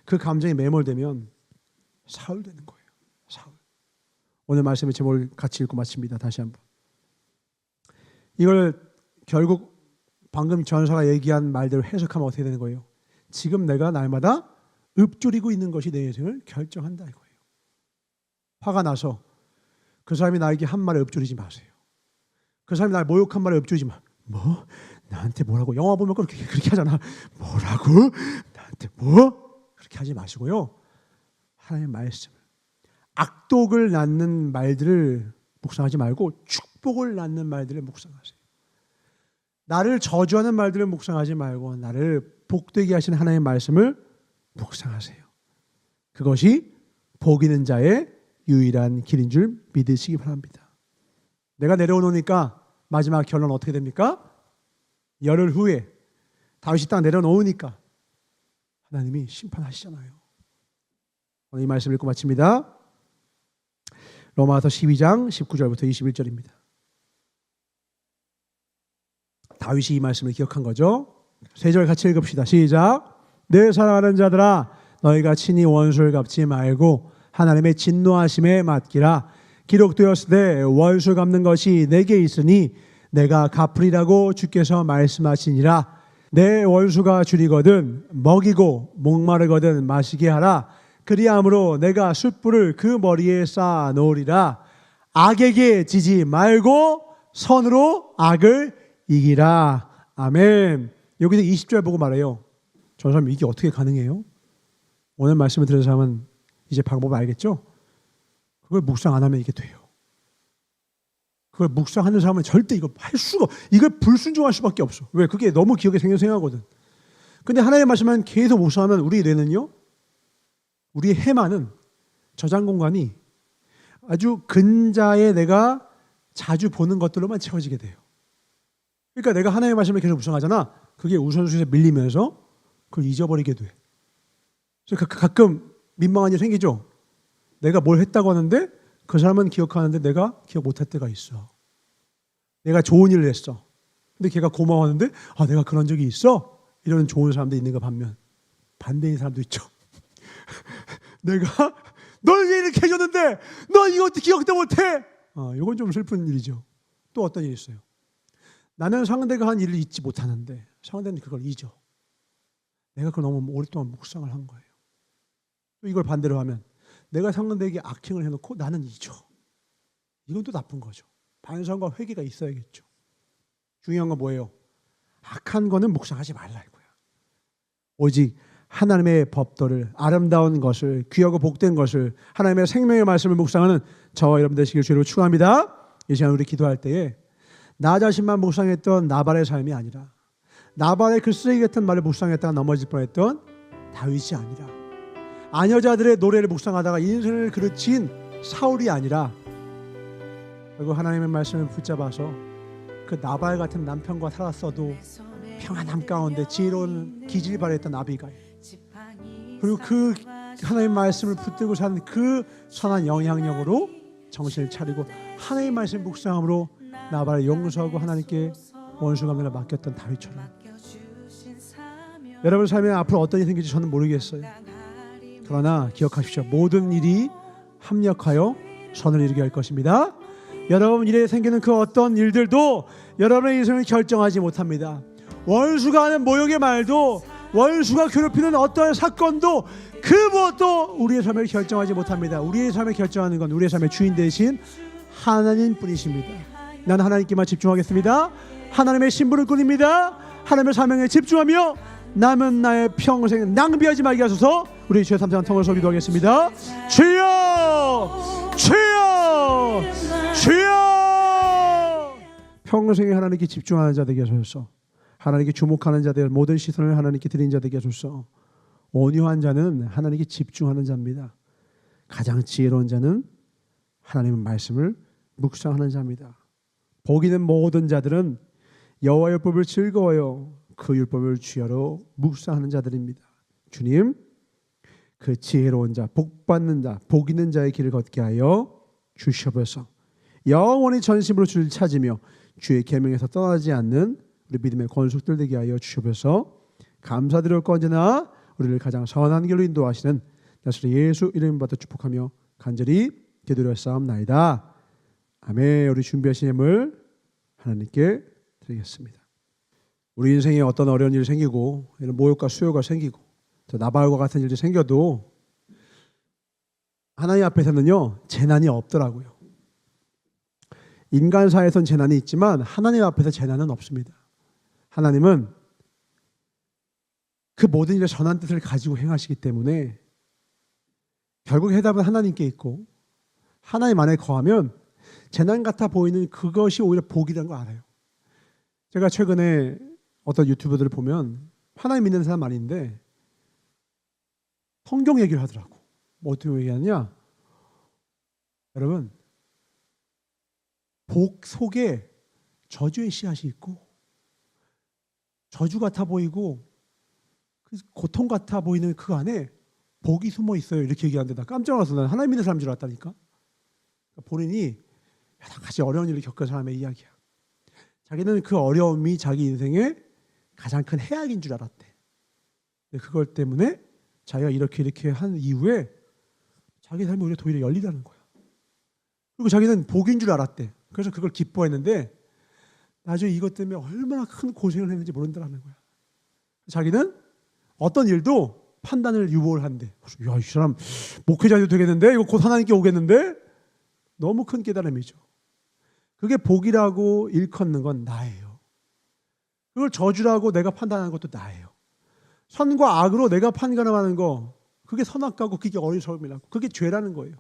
그 감정이 매몰되면 사흘되는 거예요. 사흘. 오늘 말씀의 제목을 같이 읽고 마칩니다. 다시 한번. 이걸 결국 방금 전사가 얘기한 말대로 해석하면 어떻게 되는 거예요? 지금 내가 날마다 읊조리고 있는 것이 내 인생을 결정한다 이거예요. 화가 나서 그 사람이 나에게 한 말에 읊조리지 마세요. 그 사람이 날 모욕한 말에 읊조리지 마. 뭐? 나한테 뭐라고? 영화 보면 그렇게 하잖아. 뭐라고? 나한테 뭐? 그렇게 하지 마시고요. 하나님의 말씀을, 악독을 낳는 말들을 묵상하지 말고 축복을 낳는 말들을 묵상하세요. 나를 저주하는 말들을 묵상하지 말고 나를 복되게 하시는 하나님의 말씀을 묵상하세요. 그것이 복 있는 자의 유일한 길인 줄 믿으시기 바랍니다. 내가 내려오니까 마지막 결론 어떻게 됩니까? 열흘 후에 다윗이 딱 내려놓으니까 하나님이 심판하시잖아요. 오늘 이 말씀 읽고 마칩니다. 로마서 12장 19절부터 21절입니다. 다윗이 이 말씀을 기억한 거죠. 3절 같이 읽읍시다. 시작. 내 사랑하는 자들아 너희가 친히 원수를 갚지 말고 하나님의 진노하심에 맡기라. 기록되었으되 원수 갚는 것이 내게 있으니 내가 갚으리라고 주께서 말씀하시니라. 내 원수가 줄이거든 먹이고 목마르거든 마시게 하라. 그리함으로 내가 숯불을 그 머리에 쌓아 놓으리라. 악에게 지지 말고 선으로 악을 이기라. 아멘. 여기서 20절 보고 말해요. 저 사람 이게 어떻게 가능해요? 오늘 말씀을 들은 사람은 이제 방법을 알겠죠? 그걸 묵상 안 하면 이게 돼요. 그걸 묵상하는 사람은 절대 이거 할 수가, 이걸 불순종할 수밖에 없어. 왜? 그게 너무 기억에 생생하거든. 근데 하나님의 말씀만 계속 묵상하면 우리 뇌는요, 우리의 해마는 저장 공간이 아주 근자에 내가 자주 보는 것들로만 채워지게 돼요. 그러니까 내가 하나님의 말씀을 계속 묵상하잖아. 그게 우선순위에서 밀리면서 그걸 잊어버리게 돼. 그래서 가끔 민망한 일이 생기죠. 내가 뭘 했다고 하는데 그 사람은 기억하는데 내가 기억 못할 때가 있어. 내가 좋은 일을 했어. 근데 걔가 고마워하는데 내가 그런 적이 있어? 이런 좋은 사람도 있는가 반면 반대인 사람도 있죠. 내가 널 왜 이렇게 해줬는데 너 이것도 기억도 못해? 이건 좀 슬픈 일이죠. 또 어떤 일이 있어요. 나는 상대가 한 일을 잊지 못하는데 상대는 그걸 잊어. 내가 그걸 너무 오랫동안 묵상을 한 거예요. 또 이걸 반대로 하면 내가 상대에게 악행을 해놓고 나는 잊어. 이건 또 나쁜 거죠. 반성과 회개가 있어야겠죠. 중요한 건 뭐예요? 악한 거는 묵상하지 말라 이거야. 오직 하나님의 법도를, 아름다운 것을, 귀하고 복된 것을, 하나님의 생명의 말씀을 묵상하는 저와 여러분 되시길 주로 축원합니다. 이 시간 우리 기도할 때에 나 자신만 묵상했던 나발의 삶이 아니라 나발의 그 쓰레기 같은 말을 묵상했다가 넘어질 뻔했던 다윗이 아니라 아녀자들의 노래를 묵상하다가 인생을 그르친 사울이 아니라 결국 하나님의 말씀을 붙잡아서 그 나발 같은 남편과 살았어도 평안함 가운데 지혜로운 기질 발휘했던 아비가일, 그리고 그 하나님의 말씀을 붙들고 사는 그 선한 영향력으로 정신을 차리고 하나님의 말씀을 묵상함으로 나발을 용서하고 하나님께 원수 갚는 맡겼던 다윗처럼 여러분 삶에 앞으로 어떤 일이 생길지 저는 모르겠어요. 그러나 기억하십시오. 모든 일이 합력하여 선을 이루게 할 것입니다. 여러분 일에 생기는 그 어떤 일들도 여러분의 인생을 결정하지 못합니다. 원수가 하는 모욕의 말도, 원수가 괴롭히는 어떤 사건도 그 무엇도 우리의 삶을 결정하지 못합니다. 우리의 삶을 결정하는 건 우리의 삶의 주인 되신 하나님 뿐이십니다. 나는 하나님께만 집중하겠습니다. 하나님의 신분을 꾸립니다. 하나님의 사명에 집중하며 남은 나의 평생 낭비하지 말게 하소서. 우리 주의 삼창 통해서 기도하겠습니다. 주여, 주여, 주여. 평생에 하나님께 집중하는 자 되게 하소서. 하나님께 주목하는 자들, 모든 시선을 하나님께 드린 자 되게 하소서. 온유한 자는 하나님께 집중하는 자입니다. 가장 지혜로운 자는 하나님의 말씀을 묵상하는 자입니다. 복 있는 모든 자들은 여호와 율법을 즐거워요. 그 율법을 주야로 묵상하는 자들입니다. 주님, 그 지혜로운 자, 복 받는 자, 복 있는 자의 길을 걷게 하여 주시옵소서. 영원히 전심으로 주를 찾으며 주의 계명에서 떠나지 않는 우리 믿음의 권속들 되게 하여 주시옵소서. 감사드리고 언제나 우리를 가장 선한 길로 인도하시는 나사렛 예수 이름 받아 축복하며 간절히 기도드렸사옵나이다. 아멘. 우리 준비하신 예물 하나님께 드리겠습니다. 우리 인생에 어떤 어려운 일이 생기고 이런 모욕과 수요가 생기고 또 나발과 같은 일이 생겨도 하나님 앞에서는요 재난이 없더라고요. 인간사에선 재난이 있지만 하나님 앞에서 재난은 없습니다. 하나님은 그 모든 일에 선한 뜻을 가지고 행하시기 때문에 결국 해답은 하나님께 있고 하나님 안에 거하면 재난 같아 보이는 그것이 오히려 복이라는 거 알아요. 제가 최근에 어떤 유튜버들을 보면 하나님 믿는 사람 많이 있는데 성경 얘기를 하더라고. 뭐 어떻게 얘기하느냐? 여러분, 복 속에 저주의 씨앗이 있고 저주 같아 보이고 고통 같아 보이는 그 안에 복이 숨어 있어요. 이렇게 얘기하는데 나 깜짝 놀라서 난 하나님 믿는 사람인 줄 알았다니까. 본인이 여러 가지 어려운 일을 겪은 사람의 이야기야. 자기는 그 어려움이 자기 인생의 가장 큰 해악인 줄 알았대. 근데 그걸 때문에 자기가 이렇게 한 이후에 자기 삶이 오히려 도리어 열리다는 거야. 그리고 자기는 복인 줄 알았대. 그래서 그걸 기뻐했는데 나중에 이것 때문에 얼마나 큰 고생을 했는지 모른다는 거야. 자기는 어떤 일도 판단을 유보를 한대. 야, 이 사람 목회자도 되겠는데? 이거 곧 하나님께 오겠는데? 너무 큰 깨달음이죠. 그게 복이라고 일컫는 건 나예요. 그걸 저주라고 내가 판단하는 것도 나예요. 선과 악으로 내가 판단하는 거 그게 선악과고 그게 어리석음이라고 그게 죄라는 거예요.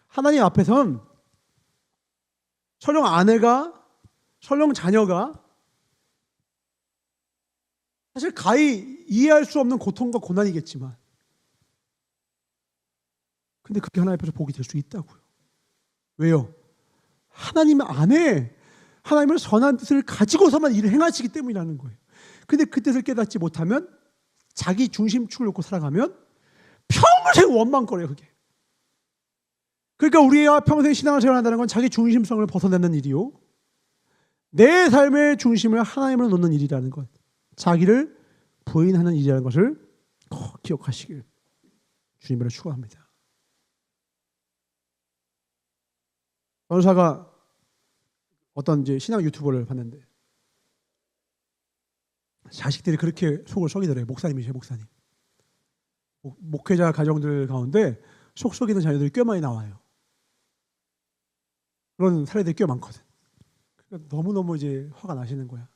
하나님 앞에선 설령 아내가 설령 자녀가 사실 가히 이해할 수 없는 고통과 고난이겠지만 근데 그게 하나님 앞에서 복이 될 수 있다고요. 왜요? 하나님 안에 하나님의 선한 뜻을 가지고서만 일을 행하시기 때문이라는 거예요. 근데 그 뜻을 깨닫지 못하면 자기 중심축을 놓고 살아가면 평생 원망거려요. 그게. 그러니까 우리가 평생 신앙생활을 한다는 건 자기 중심성을 벗어내는 일이요. 내 삶의 중심을 하나님으로 놓는 일이라는 것. 자기를 부인하는 일이라는 것을 꼭 기억하시길 주님으로 축원합니다. 전사가 어떤 이제 신앙 유튜버를 봤는데 자식들이 그렇게 속을 썩이더래요. 목사님이세요, 목사님. 목회자 가정들 가운데 속 썩이는 자녀들이 꽤 많이 나와요. 그런 사례들이 꽤 많거든. 그러니까 너무너무 이제 화가 나시는 거야.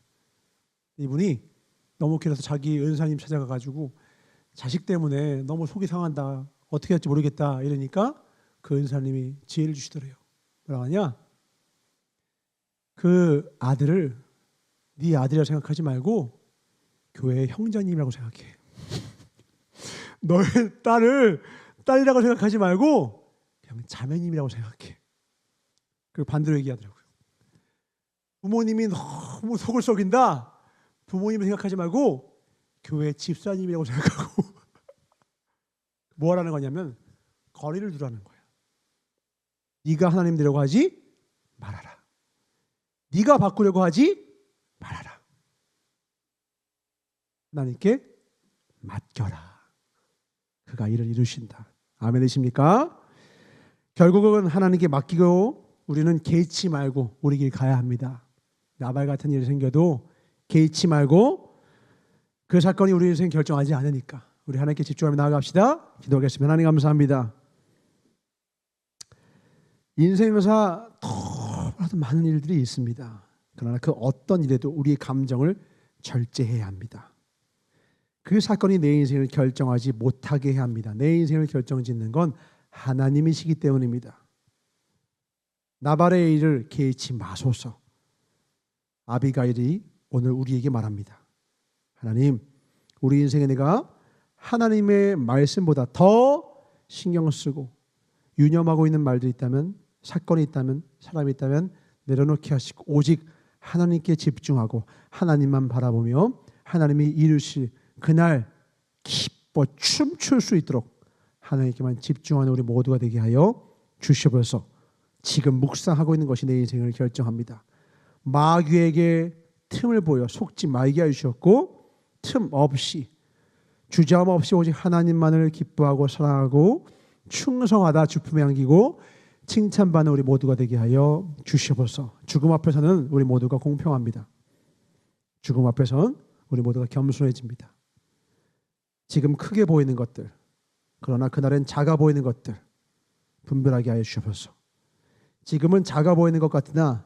이분이 너무 길어서 자기 은사님 찾아가가지고 자식 때문에 너무 속이 상한다. 어떻게 할지 모르겠다. 이러니까 그 은사님이 지혜를 주시더래요. 뭐라고 하냐? 그 아들을 네 아들이라고 생각하지 말고 교회의 형제님이라고 생각해. 너의 딸을 딸이라고 생각하지 말고 그냥 자매님이라고 생각해. 그리고 반대로 얘기하더라고요. 부모님이 너무 속을 썩인다. 부모님을 생각하지 말고 교회 집사님이라고 생각하고 뭐 하라는 거냐면 거리를 두라는 거야. 네가 하나님 되려고 하지 말아라. 네가 바꾸려고 하지 말아라. 하나님께 맡겨라. 그가 일을 이루신다. 아멘이십니까? 결국은 하나님께 맡기고 우리는 개의치 말고 우리 길 가야 합니다. 나발 같은 일이 생겨도 개의치 말고 그 사건이 우리 인생 결정하지 않으니까 우리 하나님께 집중하며 나아갑시다. 기도하겠습니다. 하나님 감사합니다. 인생에서 너무나도 많은 일들이 있습니다. 그러나 그 어떤 일에도 우리의 감정을 절제해야 합니다. 그 사건이 내 인생을 결정하지 못하게 해야 합니다. 내 인생을 결정짓는 건 하나님이시기 때문입니다. 나발의 일을 개의치 마소서. 아비가일이 오늘 우리에게 말합니다. 하나님, 우리 인생에 내가 하나님의 말씀보다 더 신경 쓰고 유념하고 있는 말들이 있다면, 사건이 있다면, 사람이 있다면 내려놓게 하시고 오직 하나님께 집중하고 하나님만 바라보며 하나님이 이루실 그날 기뻐 춤출 수 있도록 하나님께만 집중하는 우리 모두가 되게 하여 주시옵소서. 지금 묵상하고 있는 것이 내 인생을 결정합니다. 마귀에게 틈을 보여 속지 말게 하셨고 틈 없이 주저함 없이 오직 하나님만을 기뻐하고 사랑하고 충성하다 주품에 안기고 칭찬받는 우리 모두가 되게 하여 주시옵소서. 죽음 앞에서는 우리 모두가 공평합니다. 죽음 앞에서는 우리 모두가 겸손해집니다. 지금 크게 보이는 것들, 그러나 그날엔 작아 보이는 것들 분별하게 하여 주시옵소서. 지금은 작아 보이는 것 같으나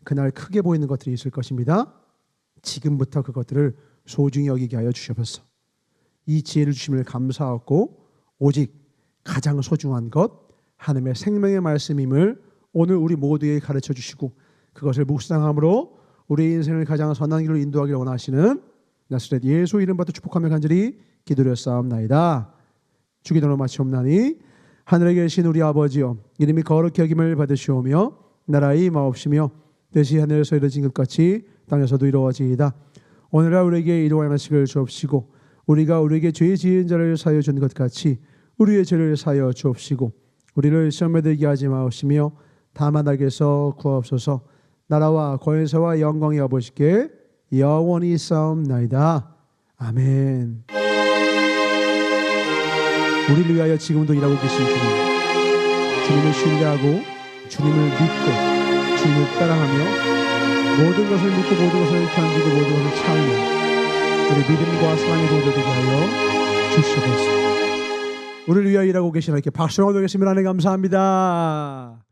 그날 크게 보이는 것들이 있을 것입니다. 지금부터 그것들을 소중히 여기게 하여 주시옵소서. 이 지혜를 주심을 감사하고 오직 가장 소중한 것 하나님의 생명의 말씀임을 오늘 우리 모두에게 가르쳐 주시고 그것을 묵상함으로 우리 인생을 가장 선한 길로 인도하기를 원하시는 나사렛 예수 이름 받아 축복하며 간절히 기도드렸사옵나이다. 주기도를 마치옵나니 하늘에 계신 우리 아버지여 이름이 거룩히 여김을 받으시오며 나라의 임하옵시며 뜻이 하늘에서 이루어진 것 같이 땅에서도 이루어지이다. 오늘날 우리에게 일용할 양식을 주옵시고 우리가 우리에게 죄 지은 자를 사하여 준 것 같이 우리의 죄를 사하여 주옵시고 우리를 시험에 들게 하지 마옵시며 다만 악에서 구하옵소서. 나라와 권세와 영광이 아버지께 영원히 있사옵나이다. 아멘. 우리를 위하여 지금도 일하고 계신 주님, 주님을 신뢰하고 주님을 믿고 주님을 따라가며 모든 것을 믿고 모든 것을 견디고 모든 것을 참으며 우리 믿음과 사랑의 동조 되게 하여 주시옵소서. 우리를 위하여 일하고 계신 하나님께 박수를 드리겠습니다. 하나님 감사합니다.